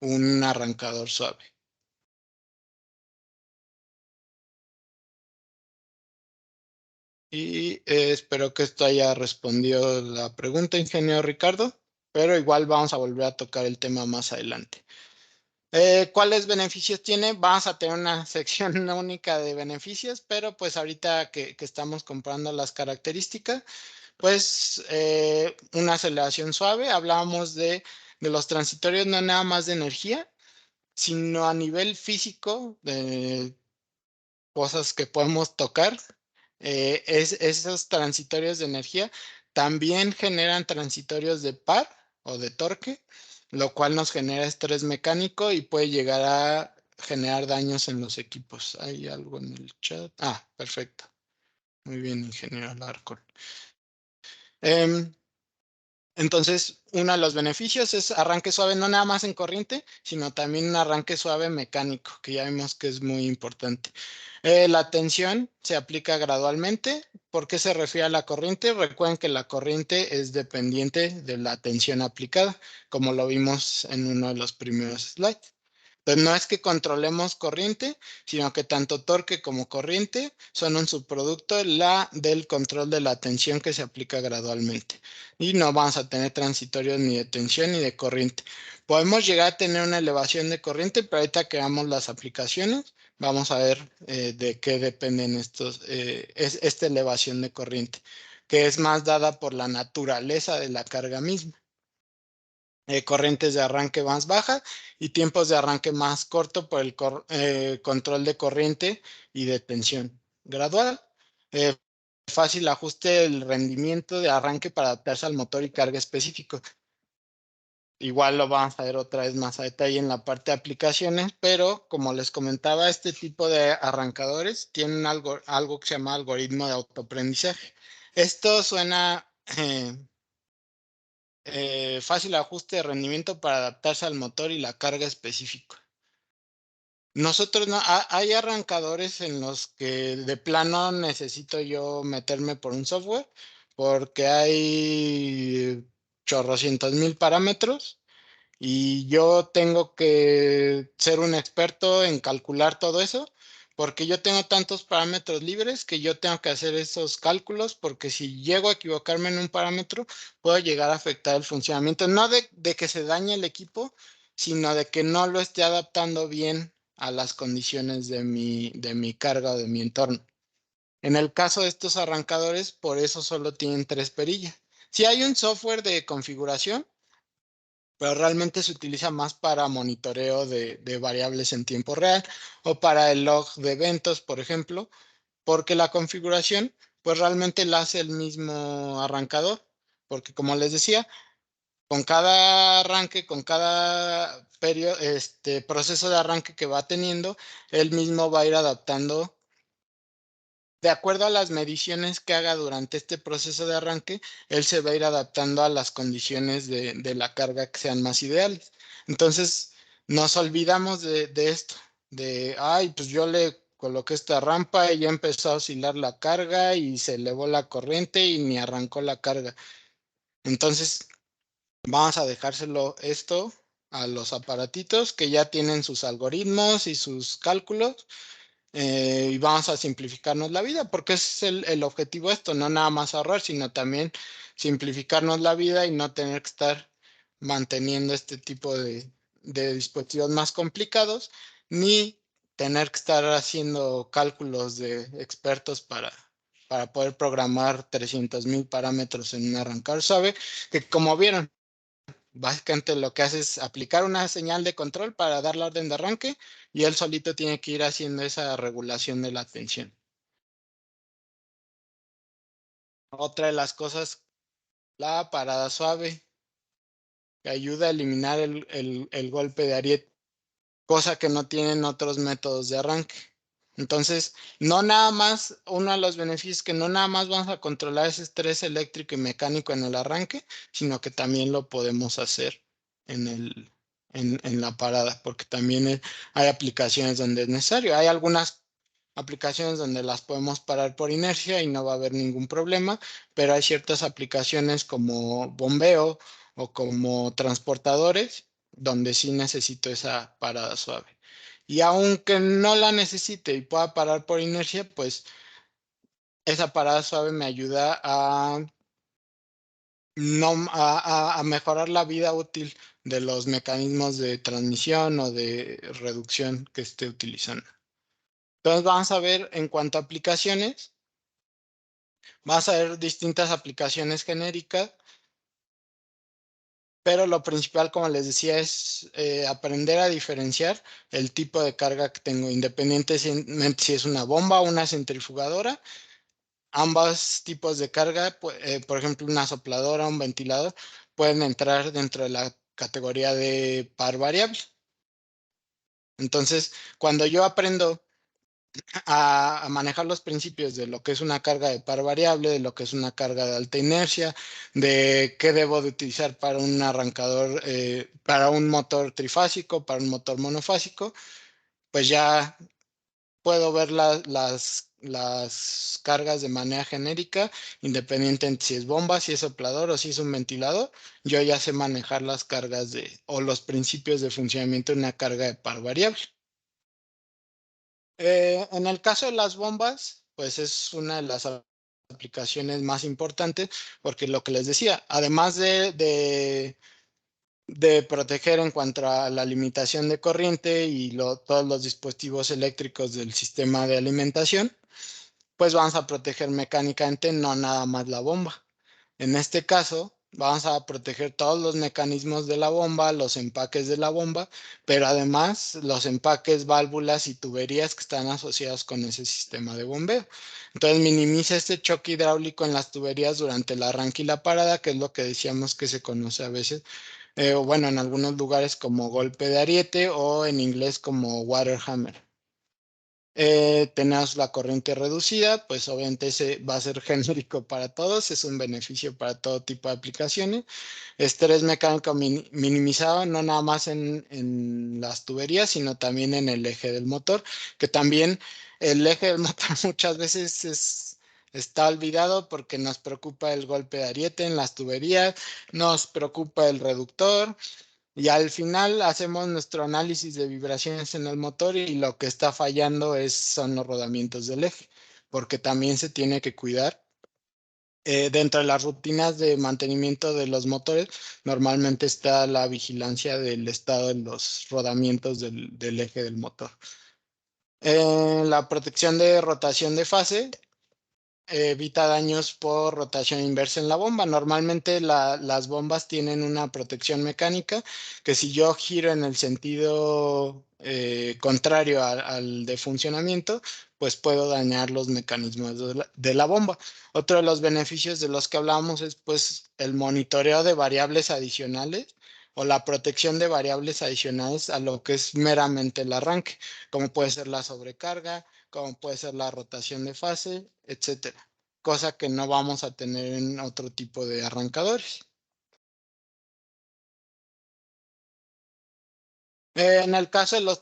un arrancador suave. Y espero que esto haya respondido la pregunta, ingeniero Ricardo, pero igual vamos a volver a tocar el tema más adelante. ¿Cuáles beneficios tiene? Vamos a tener una sección única de beneficios, pero pues ahorita que estamos comprando las características, pues una aceleración suave. Hablábamos de los transitorios no nada más de energía, sino a nivel físico, de cosas que podemos tocar. Esos transitorios de energía también generan transitorios de par o de torque, lo cual nos genera estrés mecánico y puede llegar a generar daños en los equipos. ¿Hay algo en el chat? Ah, perfecto. Muy bien, ingeniero Larcon. Entonces, uno de los beneficios es arranque suave, no nada más en corriente, sino también un arranque suave mecánico, que ya vimos que es muy importante. La tensión se aplica gradualmente. ¿Por qué se refiere a la corriente? Recuerden que la corriente es dependiente de la tensión aplicada, como lo vimos en uno de los primeros slides. Entonces, no es que controlemos corriente, sino que tanto torque como corriente son un subproducto del control de la tensión que se aplica gradualmente. Y no vamos a tener transitorios ni de tensión ni de corriente. Podemos llegar a tener una elevación de corriente, pero ahorita que veamos las aplicaciones, vamos a ver de qué dependen esta elevación de corriente, que es más dada por la naturaleza de la carga misma. Corrientes de arranque más bajas y tiempos de arranque más corto por el control de corriente y de tensión gradual. Eh, Fácil ajuste del rendimiento de arranque para adaptarse al motor y carga específico. Igual lo vamos a ver otra vez más a detalle en la parte de aplicaciones, pero como les comentaba, este tipo de arrancadores tienen algo que se llama algoritmo de autoaprendizaje. Esto suena fácil ajuste de rendimiento para adaptarse al motor y la carga específico. Nosotros no, hay arrancadores en los que de plano necesito yo meterme por un software porque hay chorrocientos mil parámetros y yo tengo que ser un experto en calcular todo eso, porque yo tengo tantos parámetros libres que yo tengo que hacer esos cálculos, porque si llego a equivocarme en un parámetro, puedo llegar a afectar el funcionamiento, no de que se dañe el equipo, sino de que no lo esté adaptando bien a las condiciones de mi carga o de mi entorno. En el caso de estos arrancadores, por eso solo tienen 3 perillas. Si hay un software de configuración, pero realmente se utiliza más para monitoreo de variables en tiempo real o para el log de eventos, por ejemplo, porque la configuración pues realmente la hace el mismo arrancador, porque como les decía, con cada arranque, con cada proceso de arranque que va teniendo, él mismo va a ir adaptando de acuerdo a las mediciones que haga durante este proceso de arranque, él se va a ir adaptando a las condiciones de la carga que sean más ideales. Entonces, nos olvidamos de esto, ay, pues yo le coloqué esta rampa y ya empezó a oscilar la carga y se elevó la corriente y ni arrancó la carga. Entonces, vamos a dejárselo esto a los aparatitos que ya tienen sus algoritmos y sus cálculos, y vamos a simplificarnos la vida, porque es el objetivo de esto, no nada más ahorrar, sino también simplificarnos la vida y no tener que estar manteniendo este tipo de dispositivos más complicados, ni tener que estar haciendo cálculos de expertos para poder programar 300,000 parámetros en un arrancar suave, que como vieron, básicamente lo que hace es aplicar una señal de control para dar la orden de arranque y él solito tiene que ir haciendo esa regulación de la tensión. Otra de las cosas, la parada suave, que ayuda a eliminar el golpe de ariete, cosa que no tienen otros métodos de arranque. Entonces, no nada más, uno de los beneficios que no nada más vamos a controlar ese estrés eléctrico y mecánico en el arranque, sino que también lo podemos hacer en la parada, porque también hay aplicaciones donde es necesario. Hay algunas aplicaciones donde las podemos parar por inercia y no va a haber ningún problema, pero hay ciertas aplicaciones como bombeo o como transportadores donde sí necesito esa parada suave. Y aunque no la necesite y pueda parar por inercia, pues esa parada suave me ayuda a no a mejorar la vida útil de los mecanismos de transmisión o de reducción que esté utilizando. Entonces vamos a ver en cuanto a aplicaciones, vas a ver distintas aplicaciones genéricas, pero lo principal, como les decía, es aprender a diferenciar el tipo de carga que tengo, independientemente si es una bomba o una centrifugadora. Ambos tipos de carga, por ejemplo, una sopladora, un ventilador, pueden entrar dentro de la categoría de par variable. Entonces, cuando yo aprendo a manejar los principios de lo que es una carga de par variable, de lo que es una carga de alta inercia, de qué debo de utilizar para un arrancador, para un motor trifásico, para un motor monofásico, pues ya puedo ver las cargas de manera genérica, independiente en si es bomba, si es soplador o si es un ventilador. Yo ya sé manejar las cargas o los principios de funcionamiento de una carga de par variable. En el caso de las bombas, pues es una de las aplicaciones más importantes, porque lo que les decía, además de proteger en cuanto a la limitación de corriente y todos los dispositivos eléctricos del sistema de alimentación, pues vamos a proteger mecánicamente no nada más la bomba. En este caso, vamos a proteger todos los mecanismos de la bomba, los empaques de la bomba, pero además los empaques, válvulas y tuberías que están asociados con ese sistema de bombeo. Entonces minimiza este choque hidráulico en las tuberías durante el arranque y la parada, que es lo que decíamos que se conoce a veces, o bueno, en algunos lugares como golpe de ariete o en inglés como water hammer. Tenemos la corriente reducida, pues obviamente ese va a ser genérico para todos, es un beneficio para todo tipo de aplicaciones. Estrés mecánico minimizado, no nada más en las tuberías, sino también en el eje del motor, que también el eje del motor muchas veces está olvidado porque nos preocupa el golpe de ariete en las tuberías, nos preocupa el reductor. Y al final hacemos nuestro análisis de vibraciones en el motor y lo que está fallando son los rodamientos del eje, porque también se tiene que cuidar. Dentro de las rutinas de mantenimiento de los motores, normalmente está la vigilancia del estado de los rodamientos del eje del motor. La protección de rotación de fase evita daños por rotación inversa en la bomba. Normalmente las bombas tienen una protección mecánica que si yo giro en el sentido contrario al de funcionamiento, pues puedo dañar los mecanismos de la bomba. Otro de los beneficios de los que hablamos es pues el monitoreo de variables adicionales o la protección de variables adicionales a lo que es meramente el arranque, como puede ser la sobrecarga, como puede ser la rotación de fase, etcétera. Cosa que no vamos a tener en otro tipo de arrancadores. En el caso de los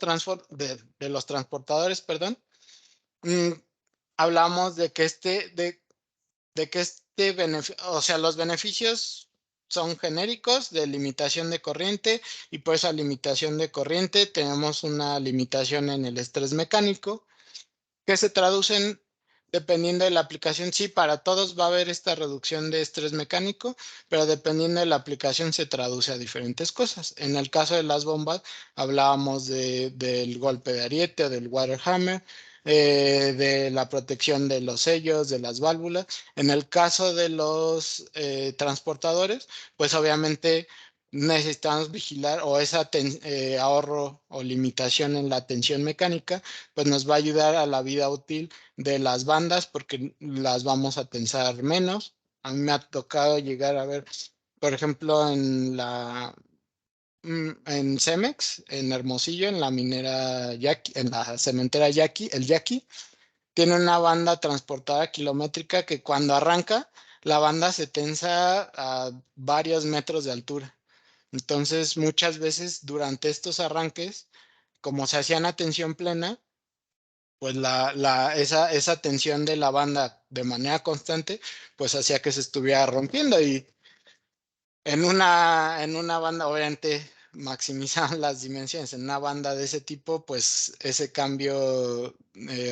transportadores, perdón, mm, hablamos de que o sea, los beneficios son genéricos de limitación de corriente y por esa limitación de corriente tenemos una limitación en el estrés mecánico que se traducen dependiendo de la aplicación. Sí, para todos va a haber esta reducción de estrés mecánico, pero dependiendo de la aplicación se traduce a diferentes cosas. En el caso de las bombas, hablábamos del golpe de ariete o del water hammer, de la protección de los sellos, de las válvulas. En el caso de los transportadores, pues obviamente necesitamos vigilar o ahorro o limitación en la tensión mecánica pues nos va a ayudar a la vida útil de las bandas porque las vamos a tensar menos. A mí me ha tocado llegar a ver, por ejemplo, en Cemex, en Hermosillo, en la minera Yaqui, en la cementera Yaqui, el Yaqui, tiene una banda transportada kilométrica que cuando arranca, la banda se tensa a varios metros de altura. Entonces, muchas veces durante estos arranques, como se hacían a tensión plena, pues esa tensión de la banda de manera constante, pues hacía que se estuviera rompiendo y en una banda, obviamente, maximizaban las dimensiones. En una banda de ese tipo, pues ese cambio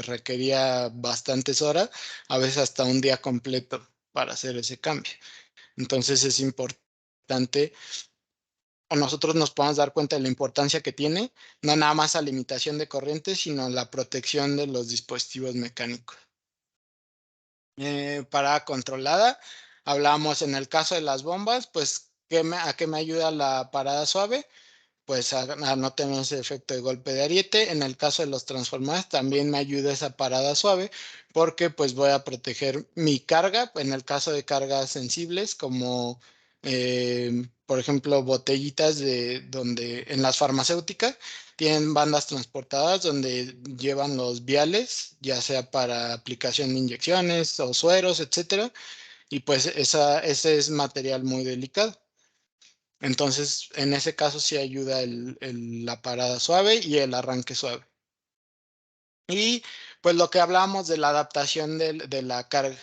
requería bastantes horas, a veces hasta un día completo para hacer ese cambio. Entonces es importante, o nosotros nos podemos dar cuenta de la importancia que tiene, no nada más a limitación de corriente, sino la protección de los dispositivos mecánicos. Parada controlada, hablábamos en el caso de las bombas, pues, ¿a qué me ayuda la parada suave? Pues a no tener ese efecto de golpe de ariete. En el caso de los transformadores también me ayuda esa parada suave porque pues voy a proteger mi carga en el caso de cargas sensibles como por ejemplo botellitas de donde en las farmacéuticas tienen bandas transportadoras donde llevan los viales, ya sea para aplicación de inyecciones o sueros, etcétera, y pues ese es material muy delicado. Entonces, en ese caso sí ayuda la parada suave y el arranque suave. Y pues lo que hablábamos de la adaptación de la carga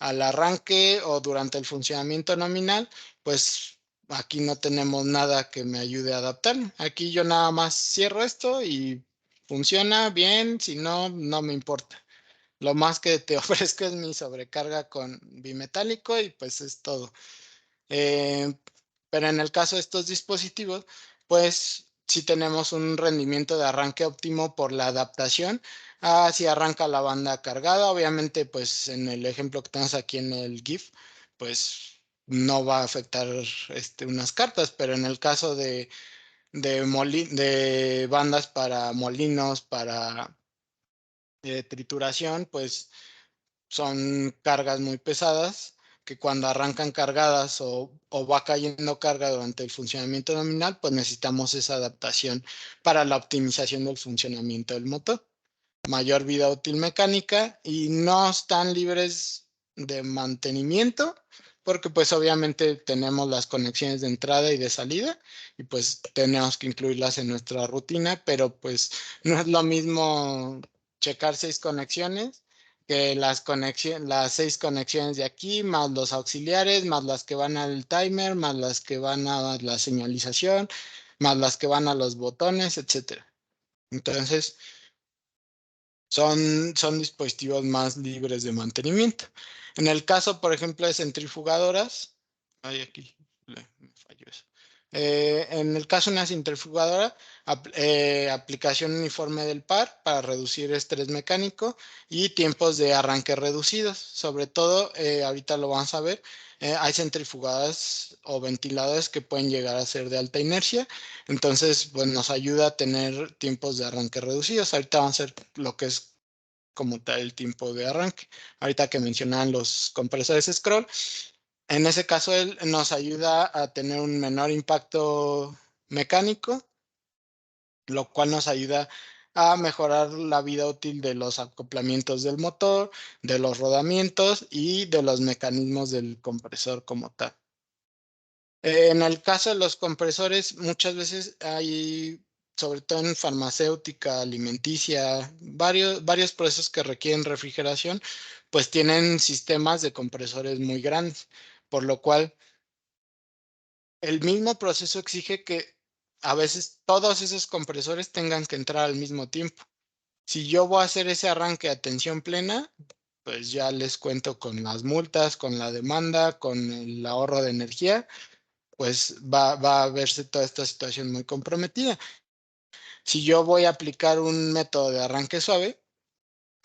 al arranque o durante el funcionamiento nominal, pues aquí no tenemos nada que me ayude a adaptar. Aquí yo nada más cierro esto y funciona bien, si no, no me importa. Lo más que te ofrezco es mi sobrecarga con bimetálico y pues es todo. Eh, pero en el caso de estos dispositivos, pues sí tenemos un rendimiento de arranque óptimo por la adaptación a si arranca la banda cargada. Obviamente, pues en el ejemplo que tenemos aquí en el GIF, pues no va a afectar unas cartas, pero en el caso de bandas para molinos, para trituración, pues son cargas muy pesadas que cuando arrancan cargadas o va cayendo carga durante el funcionamiento nominal, pues necesitamos esa adaptación para la optimización del funcionamiento del motor. Mayor vida útil mecánica y no están libres de mantenimiento porque pues obviamente tenemos las conexiones de entrada y de salida y pues tenemos que incluirlas en nuestra rutina, pero pues no es lo mismo checar 6 conexiones que las 6 conexiones de aquí, más los auxiliares, más las que van al timer, más las que van a la señalización, más las que van a los botones, etcétera. Entonces, son dispositivos más libres de mantenimiento. En el caso, por ejemplo, de centrifugadoras, aquí me falló eso. En el caso de una centrifugadora, aplicación uniforme del par para reducir estrés mecánico y tiempos de arranque reducidos. Sobre todo, ahorita lo vamos a ver, hay centrifugadoras o ventiladores que pueden llegar a ser de alta inercia, entonces pues nos ayuda a tener tiempos de arranque reducidos. Ahorita vamos a ver lo que es como tal el tiempo de arranque. Ahorita que mencionan los compresores scroll, en ese caso él nos ayuda a tener un menor impacto mecánico, lo cual nos ayuda a mejorar la vida útil de los acoplamientos del motor, de los rodamientos y de los mecanismos del compresor como tal. En el caso de los compresores, muchas veces hay, sobre todo en farmacéutica, alimenticia, varios procesos que requieren refrigeración, pues tienen sistemas de compresores muy grandes, por lo cual el mismo proceso exige que a veces todos esos compresores tengan que entrar al mismo tiempo. Si yo voy a hacer ese arranque a tensión plena, pues ya les cuento con las multas, con la demanda, con el ahorro de energía, pues va a verse toda esta situación muy comprometida. Si yo voy a aplicar un método de arranque suave,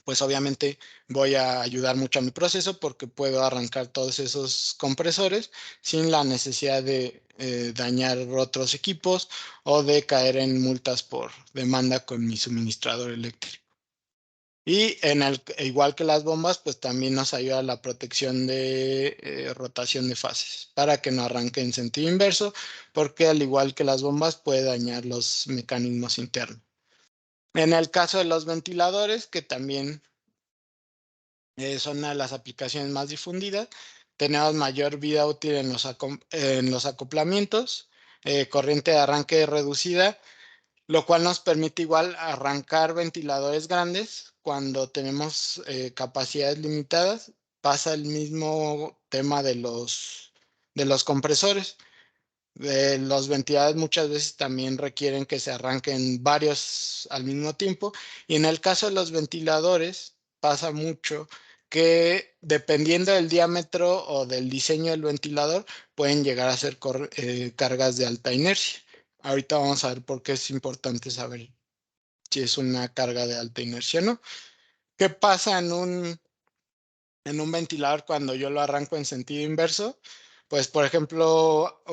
pues obviamente voy a ayudar mucho a mi proceso porque puedo arrancar todos esos compresores sin la necesidad de dañar otros equipos o de caer en multas por demanda con mi suministrador eléctrico. Y igual que las bombas, pues también nos ayuda la protección de rotación de fases para que no arranque en sentido inverso, porque al igual que las bombas puede dañar los mecanismos internos. En el caso de los ventiladores, que también son una de las aplicaciones más difundidas, tenemos mayor vida útil en los acoplamientos, corriente de arranque reducida, lo cual nos permite igual arrancar ventiladores grandes cuando tenemos capacidades limitadas. Pasa el mismo tema de los compresores. Los ventiladores muchas veces también requieren que se arranquen varios al mismo tiempo. Y en el caso de los ventiladores pasa mucho que dependiendo del diámetro o del diseño del ventilador, pueden llegar a ser cargas de alta inercia. Ahorita vamos a ver por qué es importante saber si es una carga de alta inercia o no. ¿Qué pasa en un ventilador cuando yo lo arranco en sentido inverso? Pues, por ejemplo,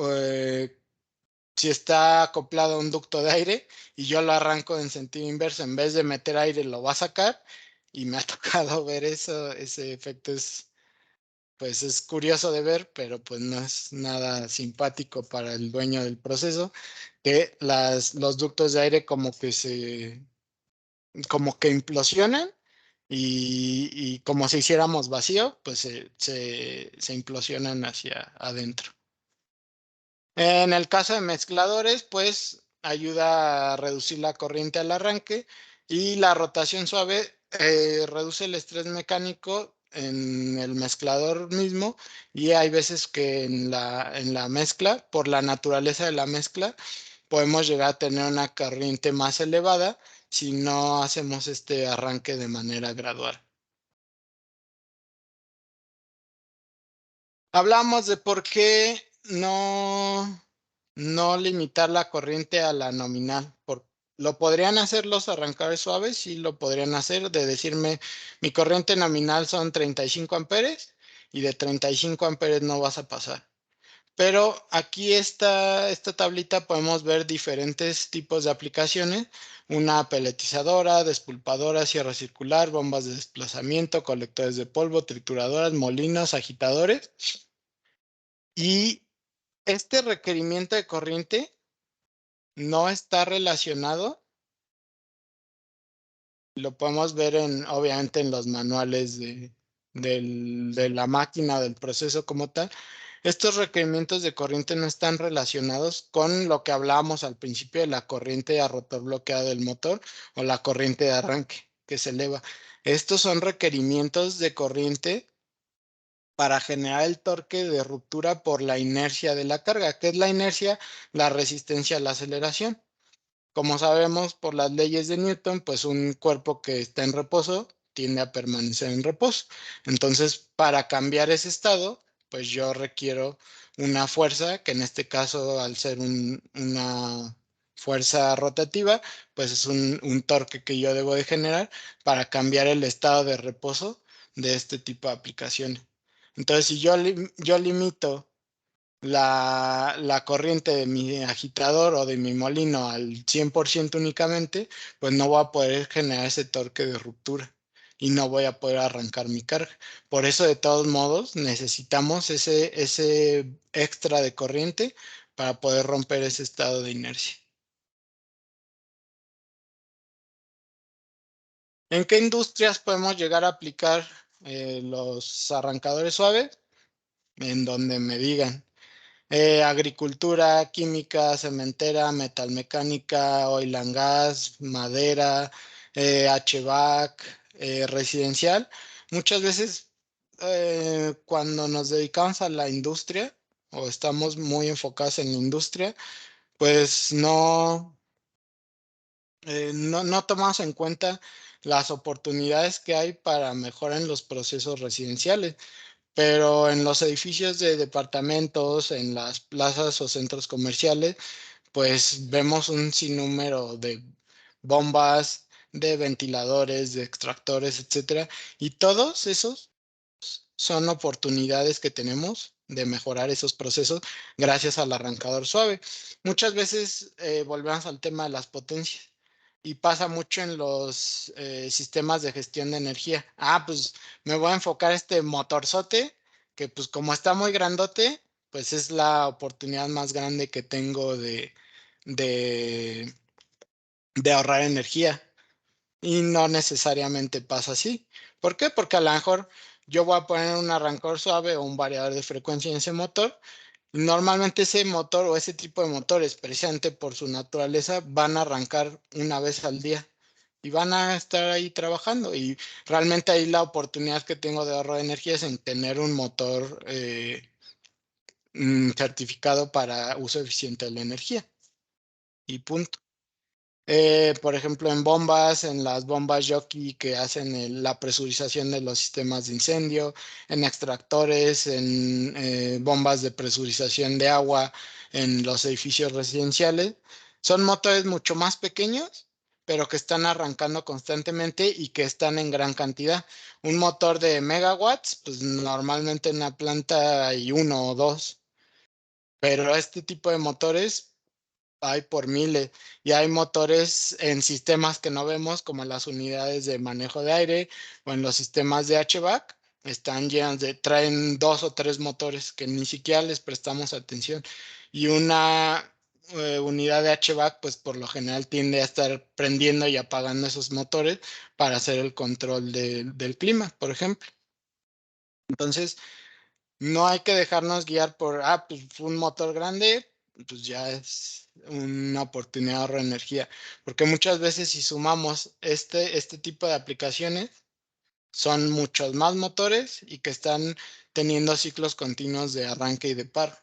si está acoplado a un ducto de aire y yo lo arranco en sentido inverso, en vez de meter aire lo va a sacar, y me ha tocado ver eso, ese efecto pues es curioso de ver, pero pues no es nada simpático para el dueño del proceso, que los ductos de aire como que implosionan y como si hiciéramos vacío, pues se implosionan hacia adentro. En el caso de mezcladores, pues ayuda a reducir la corriente al arranque y la rotación suave reduce el estrés mecánico en el mezclador mismo, y hay veces que en la mezcla, por la naturaleza de la mezcla, podemos llegar a tener una corriente más elevada si no hacemos este arranque de manera gradual. Hablamos de por qué no limitar la corriente a la nominal. ¿Lo podrían hacer los arrancadores suaves? Sí, lo podrían hacer, de decirme, mi corriente nominal son 35 amperes y de 35 amperes no vas a pasar. Pero aquí esta tablita podemos ver diferentes tipos de aplicaciones: una peletizadora, despulpadora, sierra circular, bombas de desplazamiento, colectores de polvo, trituradoras, molinos, agitadores. Y este requerimiento de corriente no está relacionado, lo podemos ver obviamente en los manuales de la máquina, del proceso como tal. Estos requerimientos de corriente no están relacionados con lo que hablábamos al principio de la corriente a rotor bloqueado del motor o la corriente de arranque que se eleva. Estos son requerimientos de corriente para generar el torque de ruptura por la inercia de la carga. ¿Qué es la inercia? La resistencia a la aceleración. Como sabemos por las leyes de Newton, pues un cuerpo que está en reposo tiende a permanecer en reposo. Entonces, para cambiar ese estado, pues yo requiero una fuerza, que en este caso, al ser una fuerza rotativa, pues es un torque que yo debo de generar para cambiar el estado de reposo de este tipo de aplicaciones. Entonces, si yo limito la corriente de mi agitador o de mi molino al 100% únicamente, pues no voy a poder generar ese torque de ruptura y no voy a poder arrancar mi carga. Por eso, de todos modos, necesitamos ese extra de corriente para poder romper ese estado de inercia. ¿En qué industrias podemos llegar a aplicar los arrancadores suaves? En donde me digan. Agricultura, química, cementera, metalmecánica, oil and gas, madera, HVAC, residencial. Muchas veces, cuando nos dedicamos a la industria o estamos muy enfocados en la industria, pues no tomamos en cuenta las oportunidades que hay para mejorar en los procesos residenciales. Pero en los edificios de departamentos, en las plazas o centros comerciales, pues vemos un sinnúmero de bombas, de ventiladores, de extractores, etcétera. Y todos esos son oportunidades que tenemos de mejorar esos procesos gracias al arrancador suave. Muchas veces volvemos al tema de las potencias. Y pasa mucho en los sistemas de gestión de energía. Pues me voy a enfocar este motorzote, que pues como está muy grandote, pues es la oportunidad más grande que tengo de, de ahorrar energía. Y no necesariamente pasa así. ¿Por qué? Porque a lo mejor yo voy a poner un arrancador suave o un variador de frecuencia en ese motor. Normalmente ese motor o ese tipo de motores, precisamente por su naturaleza, van a arrancar una vez al día y van a estar ahí trabajando. Y realmente ahí la oportunidad que tengo de ahorro de energía es en tener un motor certificado para uso eficiente de la energía. Y punto. Por ejemplo, en bombas, en las bombas jockey que hacen la presurización de los sistemas de incendio, en extractores, en bombas de presurización de agua en los edificios residenciales. Son motores mucho más pequeños, pero que están arrancando constantemente y que están en gran cantidad. Un motor de megawatts, pues normalmente en la planta hay uno o dos, pero este tipo de motores hay por miles y hay motores en sistemas que no vemos como las unidades de manejo de aire o en los sistemas de HVAC. Están llenas traen dos o tres motores que ni siquiera les prestamos atención. Y una unidad de HVAC, pues por lo general tiende a estar prendiendo y apagando esos motores para hacer el control del clima, por ejemplo. Entonces, no hay que dejarnos guiar por, pues un motor grande, pues ya es una oportunidad de ahorro de energía, porque muchas veces si sumamos este tipo de aplicaciones, son muchos más motores y que están teniendo ciclos continuos de arranque y de paro.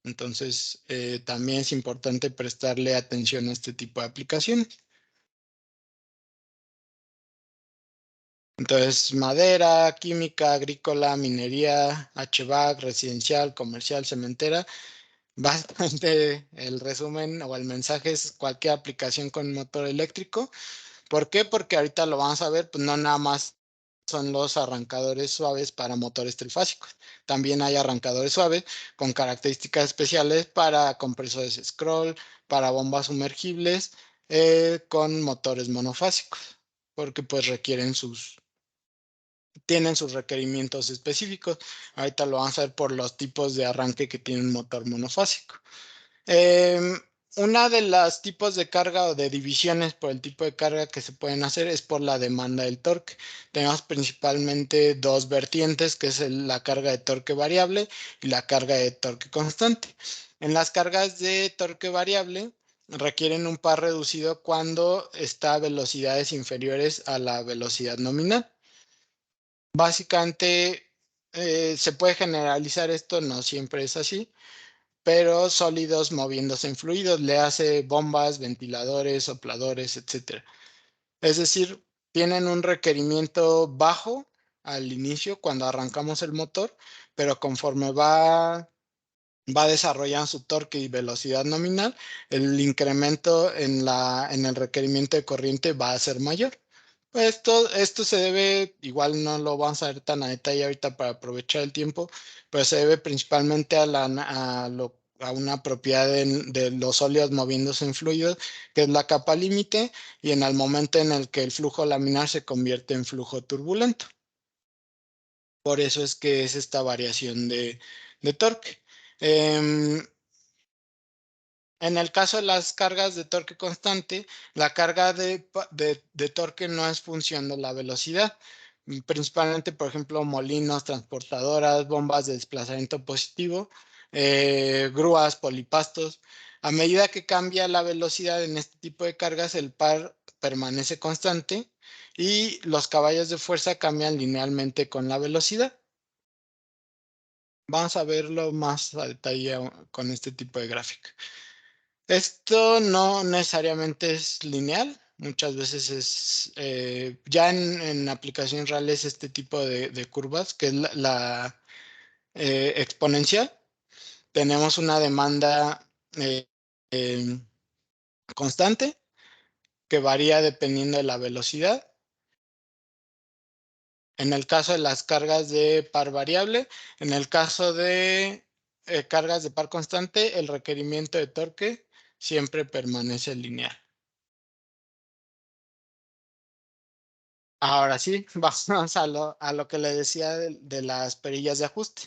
Entonces, también es importante prestarle atención a este tipo de aplicaciones. Entonces, madera, química, agrícola, minería, HVAC, residencial, comercial, cementera. Básicamente el resumen o el mensaje es cualquier aplicación con motor eléctrico. ¿Por qué? Porque ahorita lo vamos a ver, pues no nada más son los arrancadores suaves para motores trifásicos. También hay arrancadores suaves con características especiales para compresores scroll, para bombas sumergibles, con motores monofásicos, porque pues tienen sus requerimientos específicos. Ahorita lo vamos a ver por los tipos de arranque que tiene un motor monofásico. Em, una de los tipos de carga o de divisiones por el tipo de carga que se pueden hacer es por la demanda del torque. Tenemos principalmente dos vertientes, que es la carga de torque variable y la carga de torque constante. En las cargas de torque variable requieren un par reducido cuando está a velocidades inferiores a la velocidad nominal. Básicamente, se puede generalizar esto, no siempre es así, pero sólidos moviéndose en fluidos, le hace bombas, ventiladores, sopladores, etcétera. Es decir, tienen un requerimiento bajo al inicio cuando arrancamos el motor, pero conforme va desarrollando su torque y velocidad nominal, el incremento en el requerimiento de corriente va a ser mayor. Esto se debe, igual no lo vamos a ver tan a detalle ahorita para aprovechar el tiempo, pero se debe principalmente a una propiedad de los sólidos moviéndose en fluidos, que es la capa límite, y en el momento en el que el flujo laminar se convierte en flujo turbulento. Por eso es que es esta variación de torque. Em, en el caso de las cargas de torque constante, la carga de torque no es función de la velocidad. Principalmente, por ejemplo, molinos, transportadoras, bombas de desplazamiento positivo, grúas, polipastos. A medida que cambia la velocidad en este tipo de cargas, el par permanece constante y los caballos de fuerza cambian linealmente con la velocidad. Vamos a verlo más a detalle con este tipo de gráfica. Esto no necesariamente es lineal, muchas veces es, ya en aplicaciones reales este tipo de curvas, que es la exponencial. Tenemos una demanda eh, em, constante que varía dependiendo de la velocidad. En el caso de las cargas de par variable, en el caso de cargas de par constante, el requerimiento de torque siempre permanece lineal. Ahora sí, vamos a lo que les decía de las perillas de ajuste.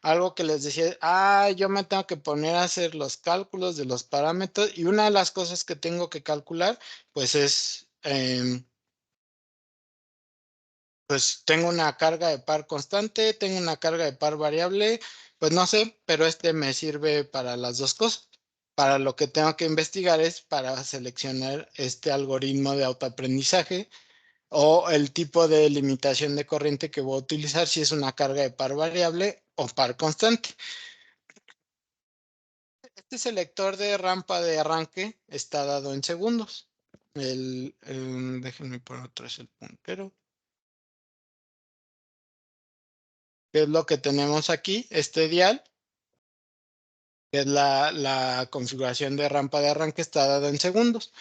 Algo que les decía, yo me tengo que poner a hacer los cálculos de los parámetros y una de las cosas que tengo que calcular, pues es, pues tengo una carga de par constante, tengo una carga de par variable, pues no sé, pero este me sirve para las dos cosas. Para lo que tengo que investigar es para seleccionar este algoritmo de autoaprendizaje o el tipo de limitación de corriente que voy a utilizar, si es una carga de par variable o par constante. Este selector de rampa de arranque está dado en segundos. Déjenme poner otra vez el puntero. ¿Qué es lo que tenemos aquí? Este dial, que es la configuración de rampa de arranque, está dada en segundos.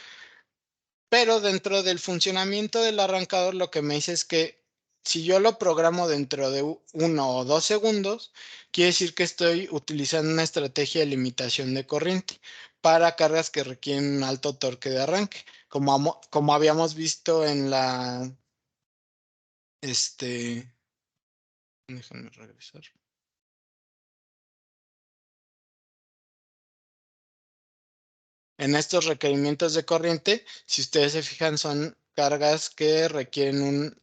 Pero dentro del funcionamiento del arrancador, lo que me dice es que si yo lo programo dentro de 1 o 2 segundos, quiere decir que estoy utilizando una estrategia de limitación de corriente para cargas que requieren un alto torque de arranque, como habíamos visto en este, déjenme regresar. En estos requerimientos de corriente, si ustedes se fijan, son cargas que requieren un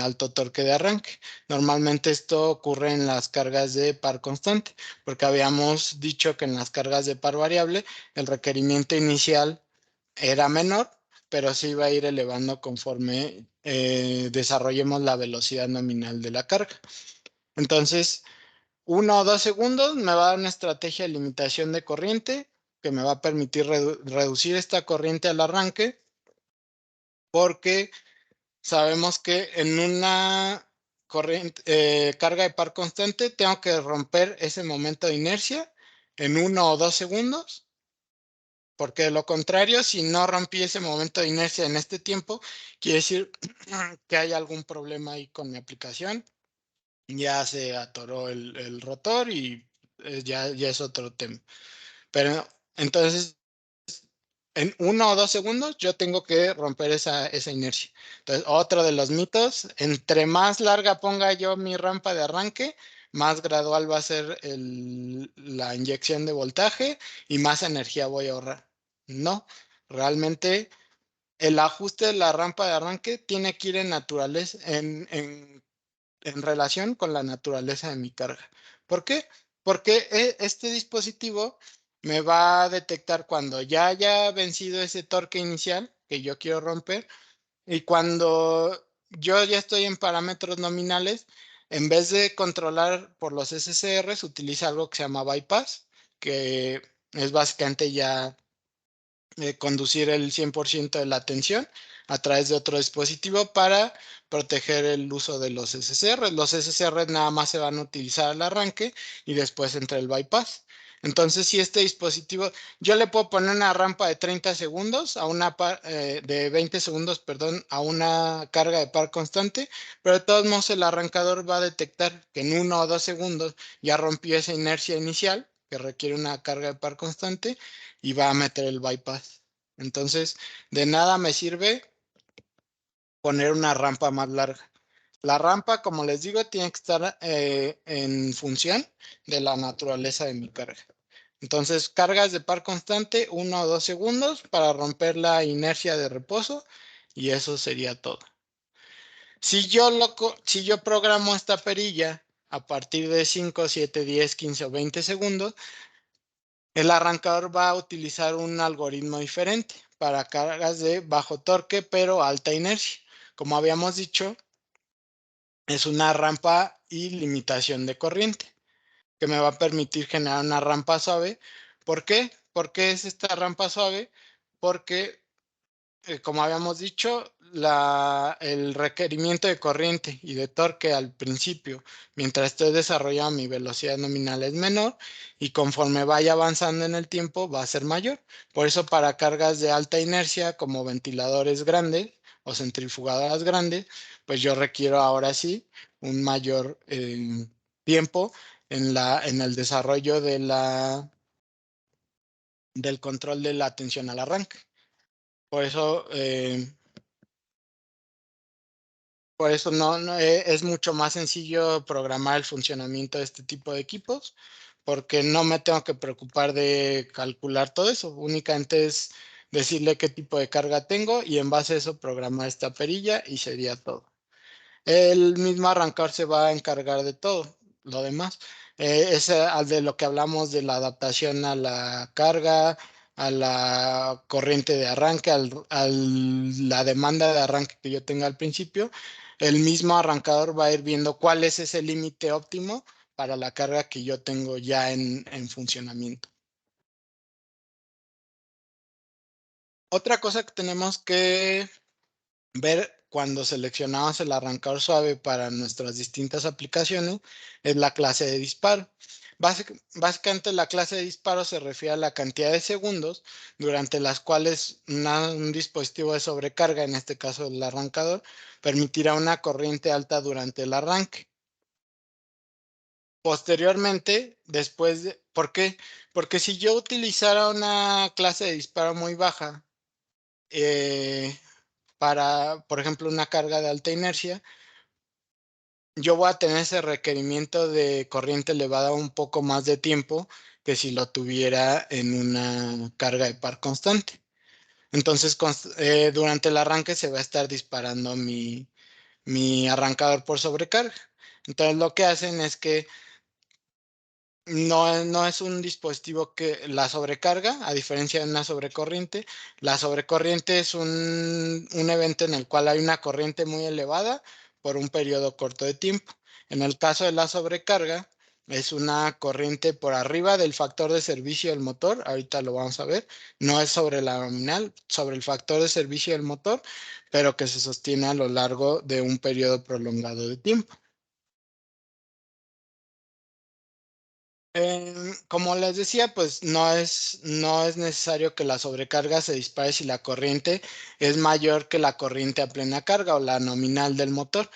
alto torque de arranque. Normalmente esto ocurre en las cargas de par constante, porque habíamos dicho que en las cargas de par variable el requerimiento inicial era menor, pero se iba a ir elevando conforme desarrollemos la velocidad nominal de la carga. Entonces, 1 o 2 segundos me va a dar una estrategia de limitación de corriente que me va a permitir reducir esta corriente al arranque, porque sabemos que en una carga de par constante tengo que romper ese momento de inercia en 1 o 2 segundos, porque de lo contrario, si no rompí ese momento de inercia en este tiempo, quiere decir que hay algún problema ahí con mi aplicación. Ya se atoró el rotor y ya es otro tema. Pero entonces, en 1 o 2 segundos, yo tengo que romper esa inercia. Entonces, otro de los mitos, entre más larga ponga yo mi rampa de arranque, más gradual va a ser la inyección de voltaje y más energía voy a ahorrar. No, realmente el ajuste de la rampa de arranque tiene que ir en naturaleza, en relación con la naturaleza de mi carga. ¿Por qué? Porque este dispositivo me va a detectar cuando ya haya vencido ese torque inicial que yo quiero romper, y cuando yo ya estoy en parámetros nominales, en vez de controlar por los SCR, utiliza algo que se llama bypass, que es básicamente ya conducir el 100% de la tensión a través de otro dispositivo para proteger el uso de los SCR. Los SCR nada más se van a utilizar al arranque y después entre el bypass. Entonces, si este dispositivo, yo le puedo poner una rampa de 30 segundos de 20 segundos, perdón, a una carga de par constante, pero de todos modos el arrancador va a detectar que en 1 o 2 segundos ya rompió esa inercia inicial que requiere una carga de par constante y va a meter el bypass. Entonces, de nada me sirve poner una rampa más larga. La rampa, como les digo, tiene que estar en función de la naturaleza de mi carga. Entonces, cargas de par constante, 1 o 2 segundos para romper la inercia de reposo, y eso sería todo. Si yo programo esta perilla a partir de 5, 7, 10, 15 o 20 segundos, el arrancador va a utilizar un algoritmo diferente para cargas de bajo torque pero alta inercia. Como habíamos dicho, es una rampa y limitación de corriente que me va a permitir generar una rampa suave. ¿Por qué? ¿Por qué es esta rampa suave? Porque como habíamos dicho, el requerimiento de corriente y de torque al principio, mientras estoy desarrollando mi velocidad nominal es menor, y conforme vaya avanzando en el tiempo va a ser mayor. Por eso para cargas de alta inercia como ventiladores grandes o centrifugadoras grandes, pues yo requiero ahora sí un mayor tiempo en el desarrollo del control de la tensión al arranque. Por eso, es mucho más sencillo programar el funcionamiento de este tipo de equipos, porque no me tengo que preocupar de calcular todo eso. Únicamente es decirle qué tipo de carga tengo y en base a eso programar esta perilla y sería todo. El mismo arrancar se va a encargar de todo lo demás. Es de lo que hablamos de la adaptación a la carga, a la corriente de arranque, a la demanda de arranque que yo tenga al principio. El mismo arrancador va a ir viendo cuál es ese límite óptimo para la carga que yo tengo ya en funcionamiento. Otra cosa que tenemos que ver cuando seleccionamos el arrancador suave para nuestras distintas aplicaciones es la clase de disparo. Básicamente la clase de disparo se refiere a la cantidad de segundos durante las cuales un dispositivo de sobrecarga, en este caso el arrancador, permitirá una corriente alta durante el arranque. Posteriormente, ¿por qué? Porque si yo utilizara una clase de disparo muy baja, eh, para, por ejemplo, una carga de alta inercia, yo voy a tener ese requerimiento de corriente elevada un poco más de tiempo que si lo tuviera en una carga de par constante. Entonces, durante el arranque se va a estar disparando mi arrancador por sobrecarga. Entonces, lo que hacen es que no es un dispositivo que la sobrecarga, a diferencia de una sobrecorriente. La sobrecorriente es un evento en el cual hay una corriente muy elevada por un periodo corto de tiempo. En el caso de la sobrecarga, es una corriente por arriba del factor de servicio del motor. Ahorita lo vamos a ver. No es sobre la nominal, sobre el factor de servicio del motor, pero que se sostiene a lo largo de un periodo prolongado de tiempo. Como les decía, pues no es necesario que la sobrecarga se dispare si la corriente es mayor que la corriente a plena carga o la nominal del motor.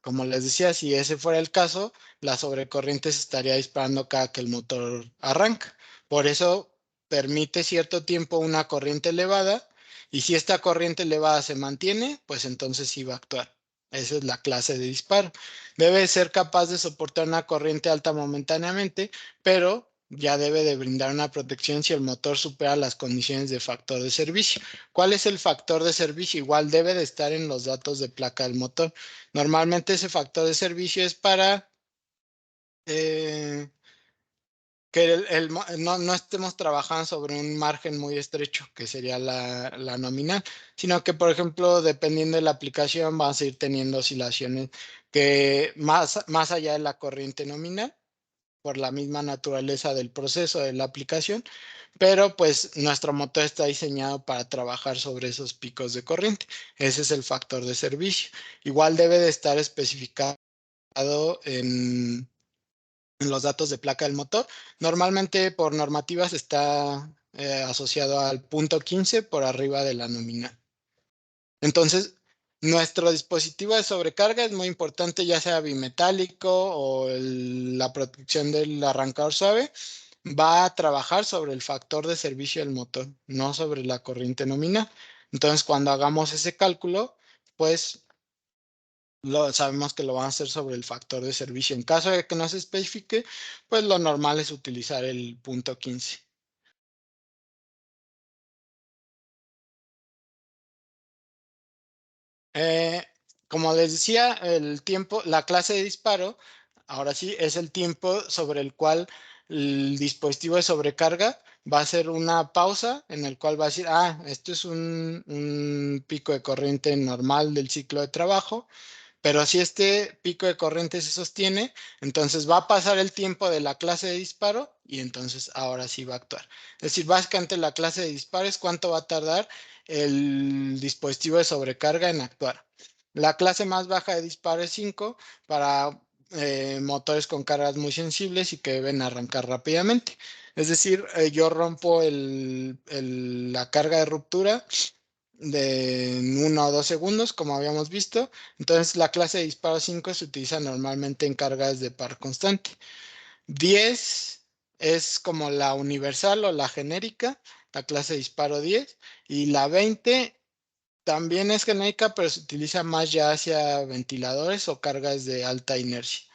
Como les decía, si ese fuera el caso, la sobrecorriente se estaría disparando cada que el motor arranca. Por eso permite cierto tiempo una corriente elevada, y si esta corriente elevada se mantiene, pues entonces sí va a actuar. Esa es la clase de disparo. Debe ser capaz de soportar una corriente alta momentáneamente, pero ya debe de brindar una protección si el motor supera las condiciones de factor de servicio. ¿Cuál es el factor de servicio? Igual debe de estar en los datos de placa del motor. Normalmente ese factor de servicio es para eh, que no estemos trabajando sobre un margen muy estrecho, que sería la nominal, sino que, por ejemplo, dependiendo de la aplicación, vamos a ir teniendo oscilaciones que más allá de la corriente nominal, por la misma naturaleza del proceso de la aplicación, pero pues nuestro motor está diseñado para trabajar sobre esos picos de corriente. Ese es el factor de servicio. Igual debe de estar especificado en los datos de placa del motor. Normalmente por normativas está asociado al punto 15 por arriba de la nominal. Entonces, nuestro dispositivo de sobrecarga es muy importante, ya sea bimetálico o la protección del arrancador suave, va a trabajar sobre el factor de servicio del motor, no sobre la corriente nominal. Entonces, cuando hagamos ese cálculo, pues sabemos que lo van a hacer sobre el factor de servicio. En caso de que no se especifique, pues lo normal es utilizar el punto 15. Eh, Como les decía, el tiempo, la clase de disparo, ahora sí, es el tiempo sobre el cual el dispositivo de sobrecarga va a hacer una pausa en el cual va a decir, esto es un pico de corriente normal del ciclo de trabajo. Pero si este pico de corriente se sostiene, entonces va a pasar el tiempo de la clase de disparo y entonces ahora sí va a actuar. Es decir, básicamente la clase de disparo es cuánto va a tardar el dispositivo de sobrecarga en actuar. La clase más baja de disparo es 5 para motores con cargas muy sensibles y que deben arrancar rápidamente. Es decir, yo rompo la carga de ruptura de 1 o 2 segundos, como habíamos visto. Entonces, la clase de disparo 5 se utiliza normalmente en cargas de par constante. 10 es como la universal o la genérica, la clase de disparo 10. Y la 20 también es genérica, pero se utiliza más ya hacia ventiladores o cargas de alta inercia.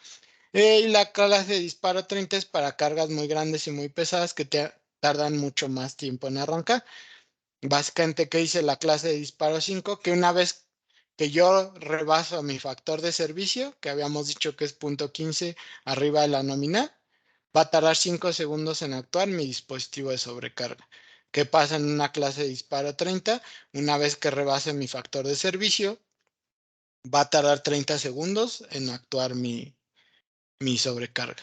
Y la clase de disparo 30 es para cargas muy grandes y muy pesadas que tardan mucho más tiempo en arrancar. Básicamente, ¿qué dice la clase de disparo 5? Que una vez que yo rebaso mi factor de servicio, que habíamos dicho que es punto 15 arriba de la nominal, va a tardar 5 segundos en actuar mi dispositivo de sobrecarga. ¿Qué pasa en una clase de disparo 30? Una vez que rebase mi factor de servicio, va a tardar 30 segundos en actuar mi sobrecarga.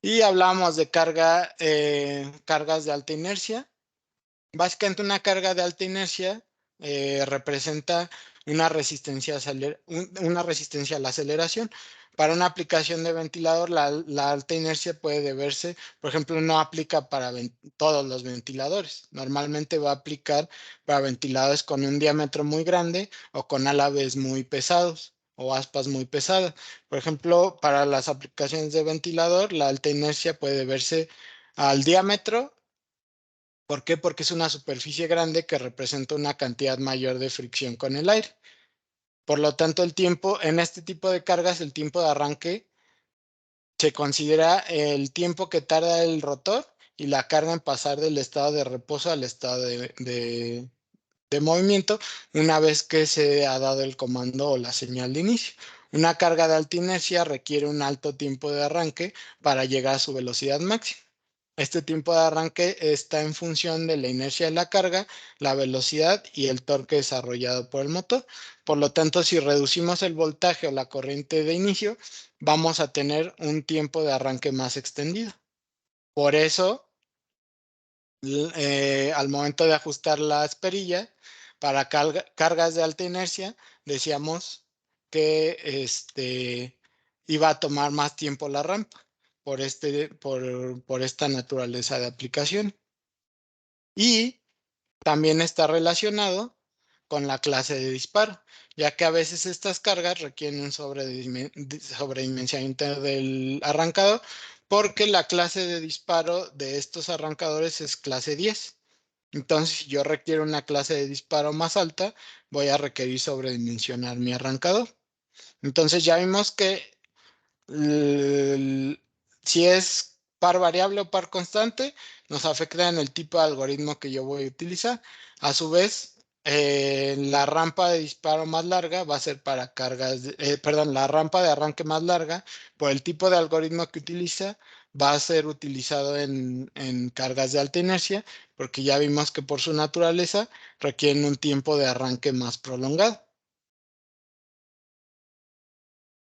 Y hablamos de cargas de alta inercia. Básicamente una carga de alta inercia representa una resistencia a la aceleración. Para una aplicación de ventilador, la alta inercia puede deberse, por ejemplo, no aplica para todos los ventiladores. Normalmente va a aplicar para ventiladores con un diámetro muy grande o con álabes muy pesados o aspas muy pesadas. Por ejemplo, para las aplicaciones de ventilador, la alta inercia puede deberse al diámetro. ¿Por qué? Porque es una superficie grande que representa una cantidad mayor de fricción con el aire. Por lo tanto, en este tipo de cargas, el tiempo de arranque se considera el tiempo que tarda el rotor y la carga en pasar del estado de reposo al estado de movimiento una vez que se ha dado el comando o la señal de inicio. Una carga de alta inercia requiere un alto tiempo de arranque para llegar a su velocidad máxima. Este tiempo de arranque está en función de la inercia de la carga, la velocidad y el torque desarrollado por el motor. Por lo tanto, si reducimos el voltaje o la corriente de inicio, vamos a tener un tiempo de arranque más extendido. Por eso, al momento de ajustar las perillas para cargas de alta inercia, decíamos que iba a tomar más tiempo la rampa por esta naturaleza de aplicación. Y también está relacionado con la clase de disparo, ya que a veces estas cargas requieren un sobredimensionamiento del arrancador, porque la clase de disparo de estos arrancadores es clase 10. Entonces, si yo requiero una clase de disparo más alta, voy a requerir sobredimensionar mi arrancador. Entonces, ya vimos que si es par variable o par constante, nos afecta en el tipo de algoritmo que yo voy a utilizar. A su vez, la rampa de disparo más larga va a ser para perdón, la rampa de arranque más larga, por el tipo de algoritmo que utiliza, va a ser utilizado en cargas de alta inercia, porque ya vimos que por su naturaleza requieren un tiempo de arranque más prolongado.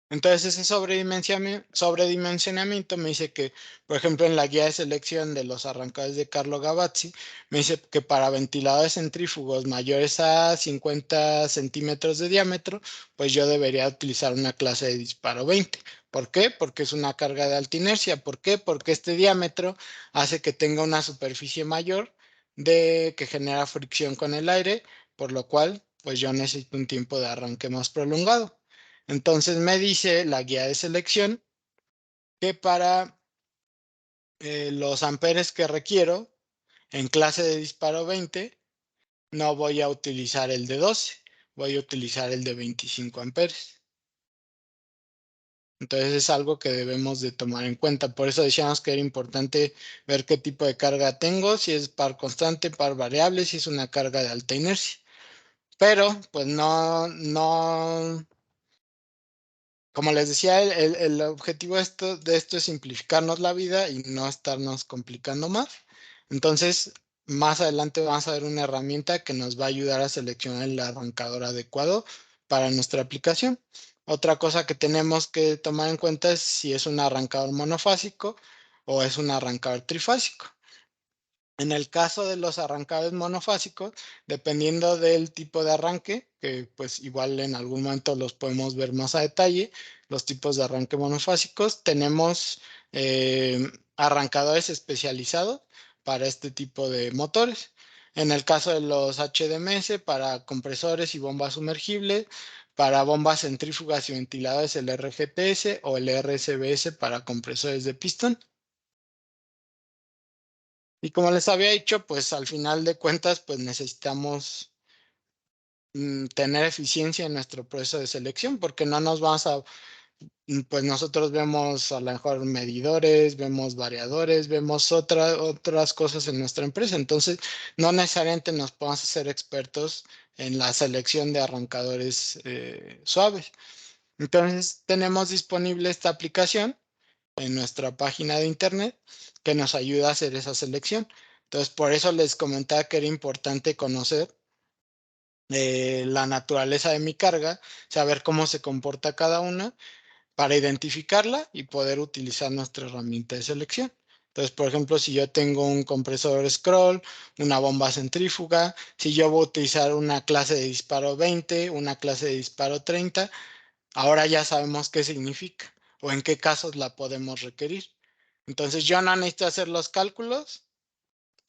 Entonces ese sobredimensionamiento me dice que, por ejemplo, en la guía de selección de los arrancadores de Carlo Gavazzi, me dice que para ventiladores centrífugos mayores a 50 centímetros de diámetro, pues yo debería utilizar una clase de disparo 20. ¿Por qué? Porque es una carga de alta inercia. ¿Por qué? Porque este diámetro hace que tenga una superficie mayor que genera fricción con el aire, por lo cual, pues yo necesito un tiempo de arranque más prolongado. Entonces me dice la guía de selección que para los amperes que requiero en clase de disparo 20, no voy a utilizar el de 12, voy a utilizar el de 25 amperes. Entonces es algo que debemos de tomar en cuenta. Por eso decíamos que era importante ver qué tipo de carga tengo, si es par constante, par variable, si es una carga de alta inercia. Pero pues no, como les decía, el objetivo de esto es simplificarnos la vida y no estarnos complicando más. Entonces, más adelante vamos a ver una herramienta que nos va a ayudar a seleccionar el arrancador adecuado para nuestra aplicación. Otra cosa que tenemos que tomar en cuenta es si es un arrancador monofásico o es un arrancador trifásico. En el caso de los arrancadores monofásicos, dependiendo del tipo de arranque, que pues igual en algún momento los podemos ver más a detalle, los tipos de arranque monofásicos, tenemos arrancadores especializados para este tipo de motores. En el caso de los HDMS, para compresores y bombas sumergibles, para bombas centrífugas y ventiladores, el RGTS o el RSBS para compresores de pistón. Y como les había dicho, pues al final de cuentas, pues necesitamos tener eficiencia en nuestro proceso de selección, porque no nos vamos pues nosotros vemos a lo mejor medidores, vemos variadores, vemos otras cosas en nuestra empresa. Entonces, no necesariamente nos podemos hacer expertos en la selección de arrancadores suaves. Entonces, tenemos disponible esta aplicación en nuestra página de internet que nos ayuda a hacer esa selección. Entonces, por eso les comentaba que era importante conocer la naturaleza de mi carga, saber cómo se comporta cada una para identificarla y poder utilizar nuestra herramienta de selección. Entonces, por ejemplo, si yo tengo un compresor scroll, una bomba centrífuga, si yo voy a utilizar una clase de disparo 20, una clase de disparo 30, ahora ya sabemos qué significa o en qué casos la podemos requerir. Entonces, yo no necesito hacer los cálculos,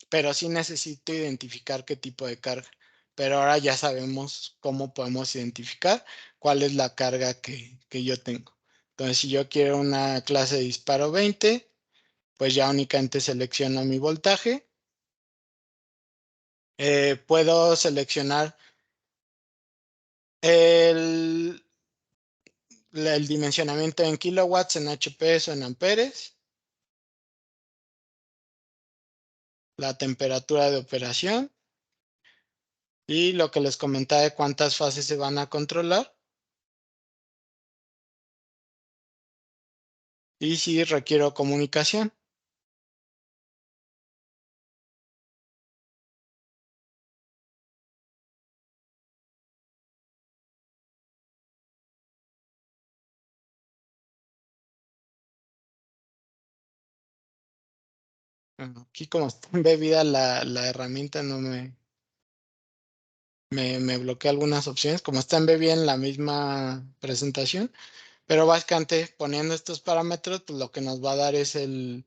pero sí necesito identificar qué tipo de carga. Pero ahora ya sabemos cómo podemos identificar cuál es la carga que yo tengo. Entonces, si yo quiero una clase de disparo 20, pues ya únicamente selecciono mi voltaje. Puedo seleccionar el, el dimensionamiento en kilowatts, en HP o en amperes, la temperatura de operación y lo que les comentaba de cuántas fases se van a controlar y si requiero comunicación. Bueno, aquí como está embebida la herramienta, no me bloquea algunas opciones, como está embebida en la misma presentación, pero básicamente poniendo estos parámetros, pues lo que nos va a dar es el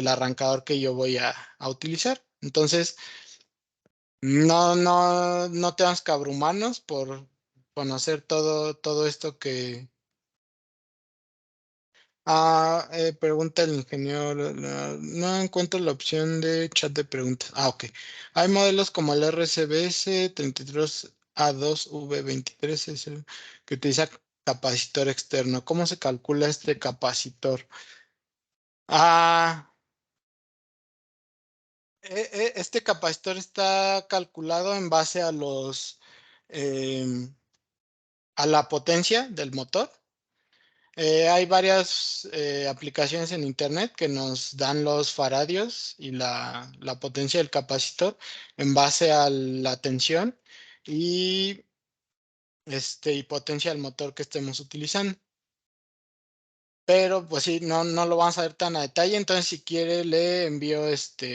arrancador que yo voy a utilizar. Entonces, no tenemos que abrumarnos por conocer todo esto que, pregunta el ingeniero. No encuentro la opción de chat de preguntas. Ok. Hay modelos como el RCBS 33A2V23 que utiliza capacitor externo. ¿Cómo se calcula este capacitor? Ah, este capacitor está calculado en base em, a la potencia del motor. Hay varias aplicaciones en internet que nos dan los faradios y la potencia del capacitor en base a la tensión y, y potencia del motor que estemos utilizando. Pero pues sí, no lo vamos a ver tan a detalle. Entonces, si quiere, le envío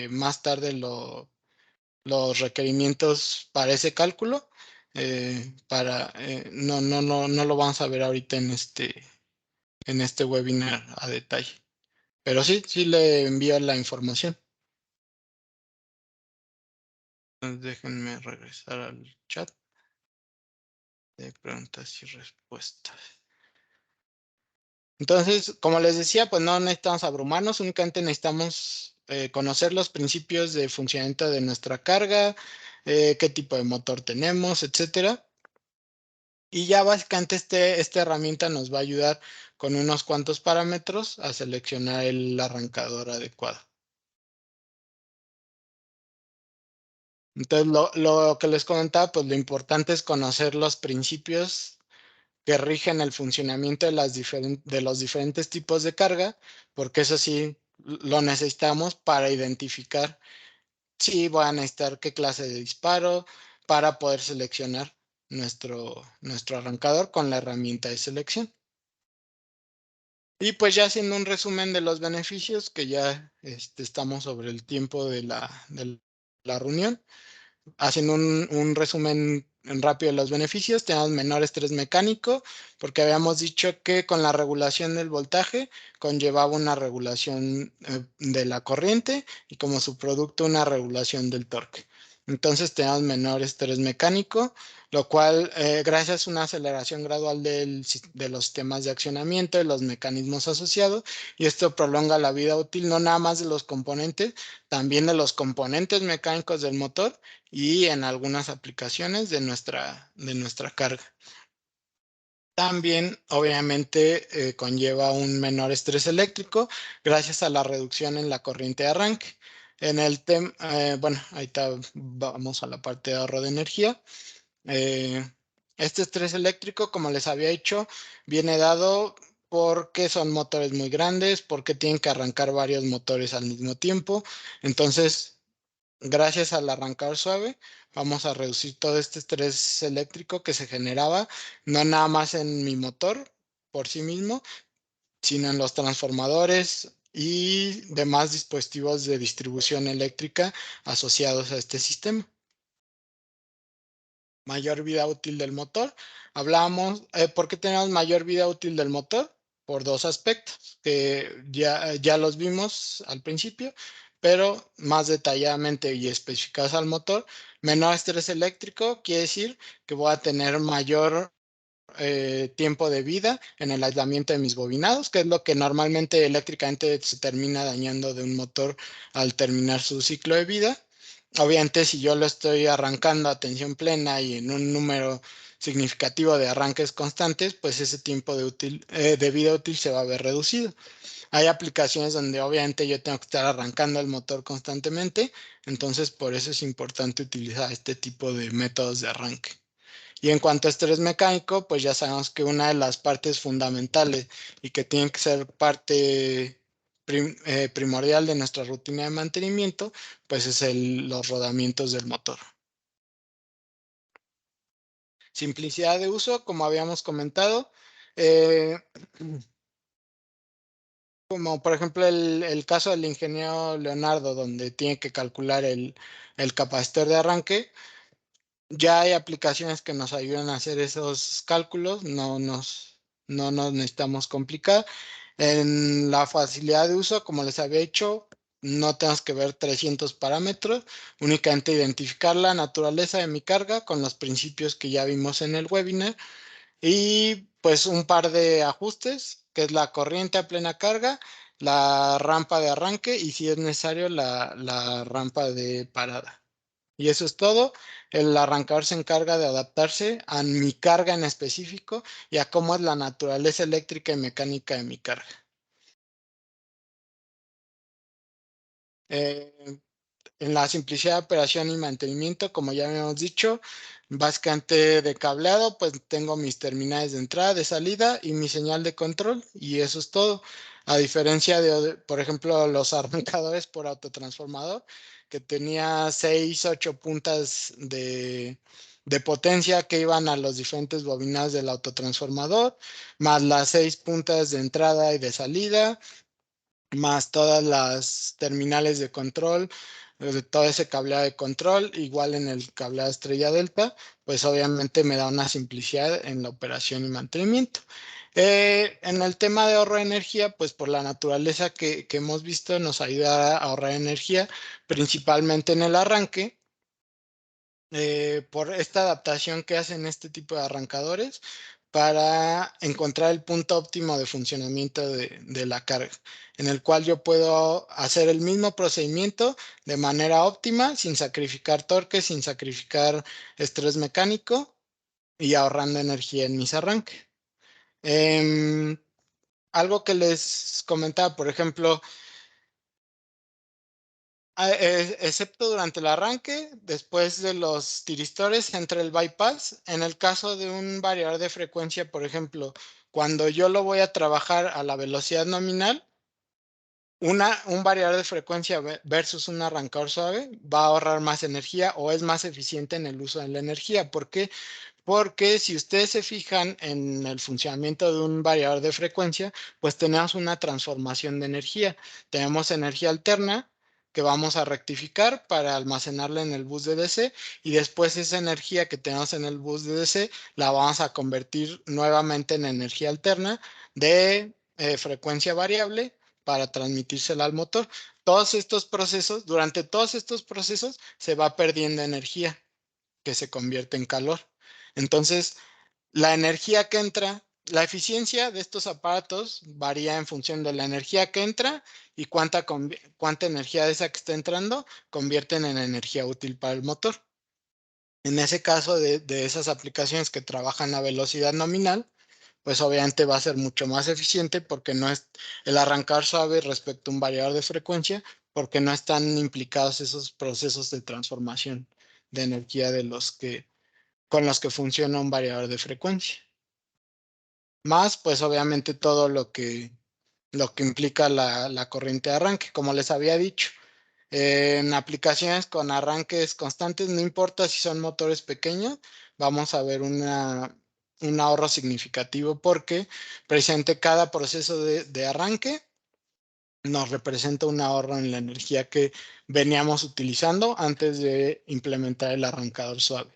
más tarde los requerimientos para ese cálculo. No lo vamos a ver ahorita en este webinar a detalle. Pero sí le envío la información. Entonces, déjenme regresar al chat de preguntas y respuestas. Entonces, como les decía, pues no necesitamos abrumarnos, únicamente necesitamos conocer los principios de funcionamiento de nuestra carga, qué tipo de motor tenemos, etcétera. Y ya básicamente esta herramienta nos va a ayudar con unos cuantos parámetros a seleccionar el arrancador adecuado. Entonces, lo que les comentaba, pues lo importante es conocer los principios que rigen el funcionamiento de los diferentes tipos de carga, porque eso sí lo necesitamos para identificar si voy a necesitar qué clase de disparo para poder seleccionar nuestro arrancador con la herramienta de selección. Y pues ya haciendo un resumen de los beneficios, que ya estamos sobre el tiempo de la reunión. Haciendo un resumen rápido de los beneficios, tenemos menor estrés mecánico, porque habíamos dicho que con la regulación del voltaje conllevaba una regulación de la corriente y como subproducto una regulación del torque. Entonces tenemos menor estrés mecánico, lo cual, gracias a una aceleración gradual de los sistemas de accionamiento, de los mecanismos asociados, y esto prolonga la vida útil no nada más de los componentes, también de los componentes mecánicos del motor y en algunas aplicaciones de nuestra carga. También, obviamente, conlleva un menor estrés eléctrico gracias a la reducción en la corriente de arranque. Bueno, ahorita vamos a la parte de ahorro de energía. Eh, este estrés eléctrico, como les había dicho, viene dado porque son motores muy grandes, porque tienen que arrancar varios motores al mismo tiempo. Entonces, gracias al arrancar suave, vamos a reducir todo este estrés eléctrico que se generaba, no nada más en mi motor por sí mismo, sino en los transformadores y demás dispositivos de distribución eléctrica asociados a este sistema. Mayor vida útil del motor. Hablábamos, ¿por qué tenemos mayor vida útil del motor? Por dos aspectos que ya los vimos al principio, pero más detalladamente y especificados al motor. Menor estrés eléctrico quiere decir que voy a tener mayor tiempo de vida en el aislamiento de mis bobinados, que es lo que normalmente eléctricamente se termina dañando de un motor al terminar su ciclo de vida. Obviamente, si yo lo estoy arrancando a tensión plena y en un número significativo de arranques constantes, pues ese tiempo de vida útil se va a ver reducido. Hay aplicaciones donde obviamente yo tengo que estar arrancando el motor constantemente, entonces por eso es importante utilizar este tipo de métodos de arranque. Y en cuanto a estrés mecánico, pues ya sabemos que una de las partes fundamentales y que tiene que ser parte primordial de nuestra rutina de mantenimiento, pues es los rodamientos del motor. Simplicidad de uso, como habíamos comentado, eh, como por ejemplo el caso del ingeniero Leonardo, donde tiene que calcular el capacitor de arranque. Ya hay aplicaciones que nos ayudan a hacer esos cálculos, no nos necesitamos complicar. En la facilidad de uso, como les había dicho, no tenemos que ver 300 parámetros, únicamente identificar la naturaleza de mi carga con los principios que ya vimos en el webinar y pues un par de ajustes, que es la corriente a plena carga, la rampa de arranque y si es necesario la rampa de parada. Y eso es todo. El arrancador se encarga de adaptarse a mi carga en específico y a cómo es la naturaleza eléctrica y mecánica de mi carga. Eh, en la simplicidad de operación y mantenimiento, como ya habíamos dicho, básicamente de cableado, pues tengo mis terminales de entrada, de salida y mi señal de control y eso es todo. A diferencia de, por ejemplo, los arrancadores por autotransformador, que tenía 6, 8 puntas de potencia que iban a los diferentes bobinados del autotransformador, más las 6 puntas de entrada y de salida, más todas las terminales de control, de todo ese cableado de control, igual en el cableado estrella delta, pues obviamente me da una simplicidad en la operación y mantenimiento. En el tema de ahorro de energía, pues por la naturaleza que hemos visto, nos ayuda a ahorrar energía, principalmente en el arranque, por esta adaptación que hacen este tipo de arrancadores para encontrar el punto óptimo de funcionamiento de la carga, en el cual yo puedo hacer el mismo procedimiento de manera óptima, sin sacrificar torque, sin sacrificar estrés mecánico y ahorrando energía en mis arranques. Em, Algo que les comentaba, por ejemplo, excepto durante el arranque, después de los tiristores, entre el bypass. En el caso de un variador de frecuencia, por ejemplo, cuando yo lo voy a trabajar a la velocidad nominal, un variador de frecuencia versus un arrancador suave va a ahorrar más energía o es más eficiente en el uso de la energía. ¿Por qué? Porque si ustedes se fijan en el funcionamiento de un variador de frecuencia, pues tenemos una transformación de energía. Tenemos energía alterna que vamos a rectificar para almacenarla en el bus de DC y después esa energía que tenemos en el bus de DC la vamos a convertir nuevamente en energía alterna de frecuencia variable para transmitírsela al motor. Durante todos estos procesos se va perdiendo energía que se convierte en calor. Entonces, la energía que entra, la eficiencia de estos aparatos varía en función de la energía que entra y cuánta energía de esa que está entrando convierten en energía útil para el motor. En ese caso de esas aplicaciones que trabajan a velocidad nominal, pues obviamente va a ser mucho más eficiente porque no es el arrancar suave respecto a un variador de frecuencia, porque no están implicados esos procesos de transformación de energía con los que funciona un variador de frecuencia. Más, pues obviamente todo lo que implica la corriente de arranque, como les había dicho. En aplicaciones con arranques constantes, no importa si son motores pequeños, vamos a ver un ahorro significativo porque precisamente cada proceso de arranque nos representa un ahorro en la energía que veníamos utilizando antes de implementar el arrancador suave.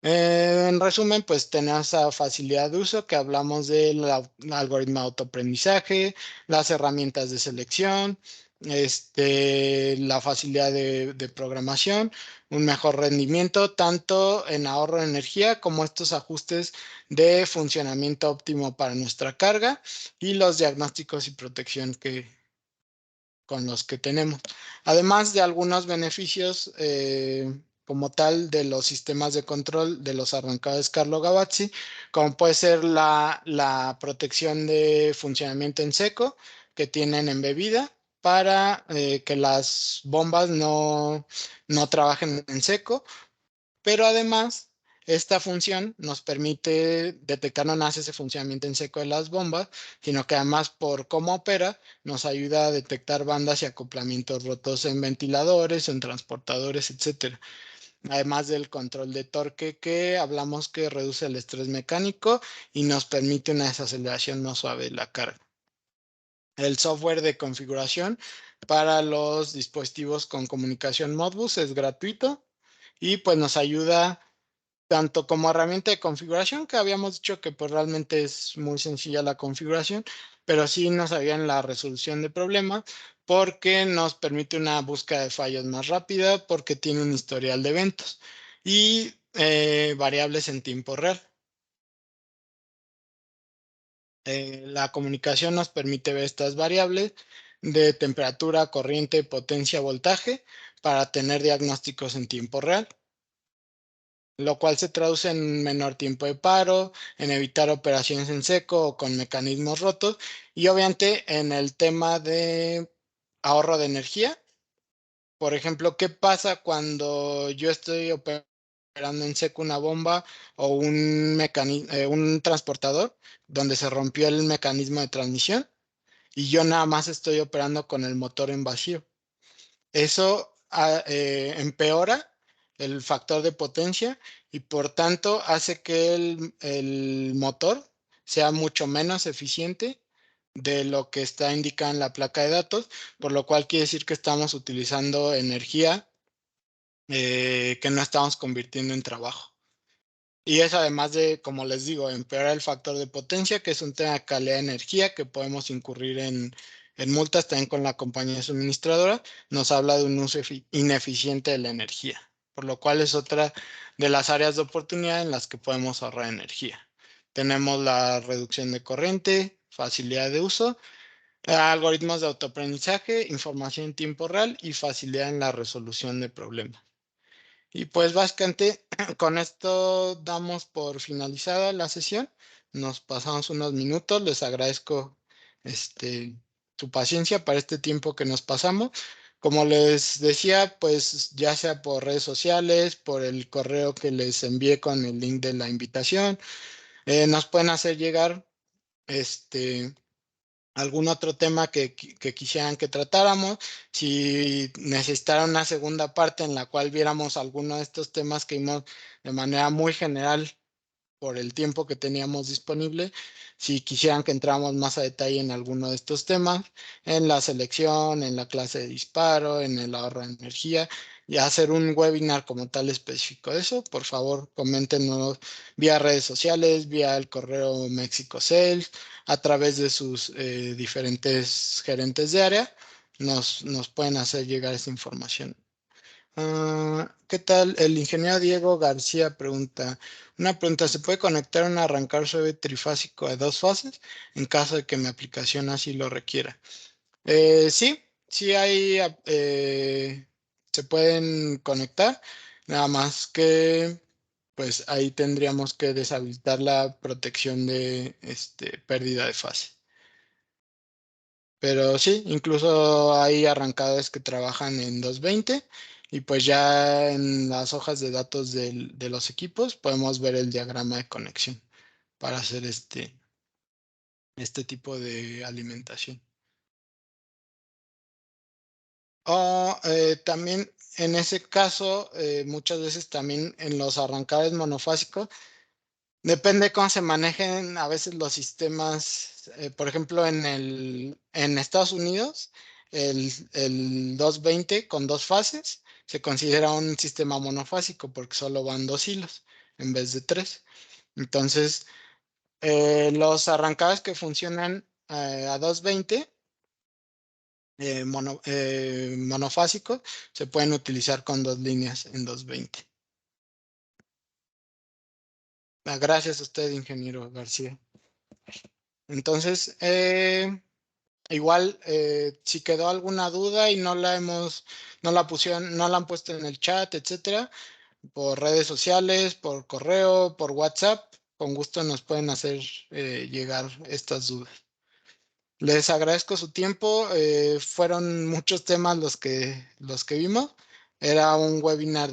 En resumen, pues tenemos esa facilidad de uso que hablamos del algoritmo de autoaprendizaje, las herramientas de selección, la facilidad de programación, un mejor rendimiento, tanto en ahorro de energía como estos ajustes de funcionamiento óptimo para nuestra carga y los diagnósticos y protección con los que tenemos. Además de algunos beneficios como tal de los sistemas de control de los arrancados Carlo Gavazzi, como puede ser la protección de funcionamiento en seco que tienen embebida para que las bombas no trabajen en seco, pero además, esta función nos permite detectar no nace ese funcionamiento en seco de las bombas, sino que además por cómo opera, nos ayuda a detectar bandas y acoplamientos rotos en ventiladores, en transportadores, etcétera. Además del control de torque que hablamos que reduce el estrés mecánico y nos permite una desaceleración más suave de la carga. El software de configuración para los dispositivos con comunicación Modbus es gratuito y pues nos ayuda tanto como herramienta de configuración, que habíamos dicho que pues realmente es muy sencilla la configuración, pero sí nos ayuda en la resolución de problemas porque nos permite una búsqueda de fallos más rápida, porque tiene un historial de eventos y variables en tiempo real. La comunicación nos permite ver estas variables de temperatura, corriente, potencia, voltaje para tener diagnósticos en tiempo real, lo cual se traduce en menor tiempo de paro, en evitar operaciones en seco o con mecanismos rotos y obviamente en el tema de ahorro de energía. Por ejemplo, ¿qué pasa cuando yo estoy operando en seco una bomba o un transportador donde se rompió el mecanismo de transmisión y yo nada más estoy operando con el motor en vacío? Eso empeora el factor de potencia y por tanto hace que el motor sea mucho menos eficiente de lo que está indicado en la placa de datos, por lo cual quiere decir que estamos utilizando energía que no estamos convirtiendo en trabajo. Y eso además de, como les digo, empeorar el factor de potencia, que es un tema de calidad de energía que podemos incurrir en multas también con la compañía suministradora, nos habla de un uso ineficiente de la energía, por lo cual es otra de las áreas de oportunidad en las que podemos ahorrar energía. Tenemos la reducción de corriente, facilidad de uso, algoritmos de autoaprendizaje, información en tiempo real y facilidad en la resolución de problemas. Y pues básicamente con esto damos por finalizada la sesión. Nos pasamos unos minutos. Les agradezco su paciencia para este tiempo que nos pasamos. Como les decía, pues ya sea por redes sociales, por el correo que les envié con el link de la invitación, nos pueden hacer llegar este, algún otro tema que quisieran que tratáramos, si necesitaran una segunda parte en la cual viéramos alguno de estos temas que vimos de manera muy general por el tiempo que teníamos disponible, si quisieran que entráramos más a detalle en alguno de estos temas, en la selección, en la clase de disparo, en el ahorro de energía, y hacer un webinar como tal específico de eso, por favor, coméntenos vía redes sociales, vía el correo México Sales, a través de sus diferentes gerentes de área, nos pueden hacer llegar esa información. ¿Qué tal? El ingeniero Diego García pregunta, una pregunta, ¿se puede conectar un arrancar suave trifásico a dos fases en caso de que mi aplicación así lo requiera? Sí, sí hay, se pueden conectar, nada más que pues ahí tendríamos que deshabilitar la protección de pérdida de fase. Pero sí, incluso hay arrancadores que trabajan en 220 y pues ya en las hojas de datos de los equipos podemos ver el diagrama de conexión para hacer este tipo de alimentación. O también en ese caso, muchas veces también en los arrancadores monofásicos Depende cómo se manejen a veces los sistemas, por ejemplo, en Estados Unidos, el 220 con dos fases se considera un sistema monofásico porque solo van dos hilos en vez de tres. Entonces, los arrancados que funcionan a 220 monofásicos se pueden utilizar con dos líneas en 220. Gracias a usted, ingeniero García. Entonces, igual, si quedó alguna duda y no la pusieron, no la han puesto en el chat, etcétera, por redes sociales, por correo, por WhatsApp, con gusto nos pueden hacer llegar estas dudas. Les agradezco su tiempo. Fueron muchos temas los que vimos. Era un webinar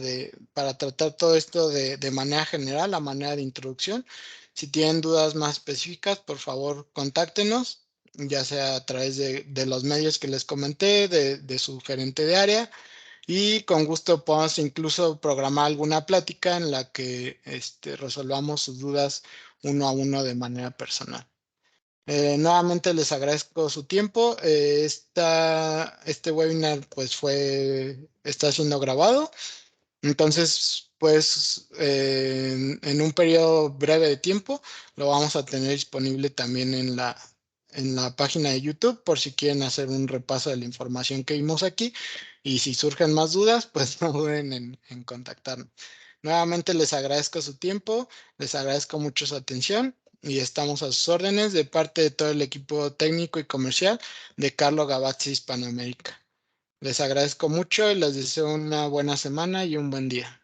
para tratar todo esto de manera general, a manera de introducción. Si tienen dudas más específicas, por favor, contáctenos, ya sea a través de los medios que les comenté, de su gerente de área, y con gusto podemos incluso programar alguna plática en la que resolvamos sus dudas uno a uno de manera personal. Nuevamente les agradezco su tiempo. Este webinar pues está siendo grabado. Entonces, pues en un periodo breve de tiempo lo vamos a tener disponible también en la página de YouTube por si quieren hacer un repaso de la información que vimos aquí. Y si surgen más dudas, pues no duden en contactarnos. Nuevamente les agradezco su tiempo, les agradezco mucho su atención y estamos a sus órdenes de parte de todo el equipo técnico y comercial de Carlo Gavazzi Hispanoamérica. Les agradezco mucho y les deseo una buena semana y un buen día.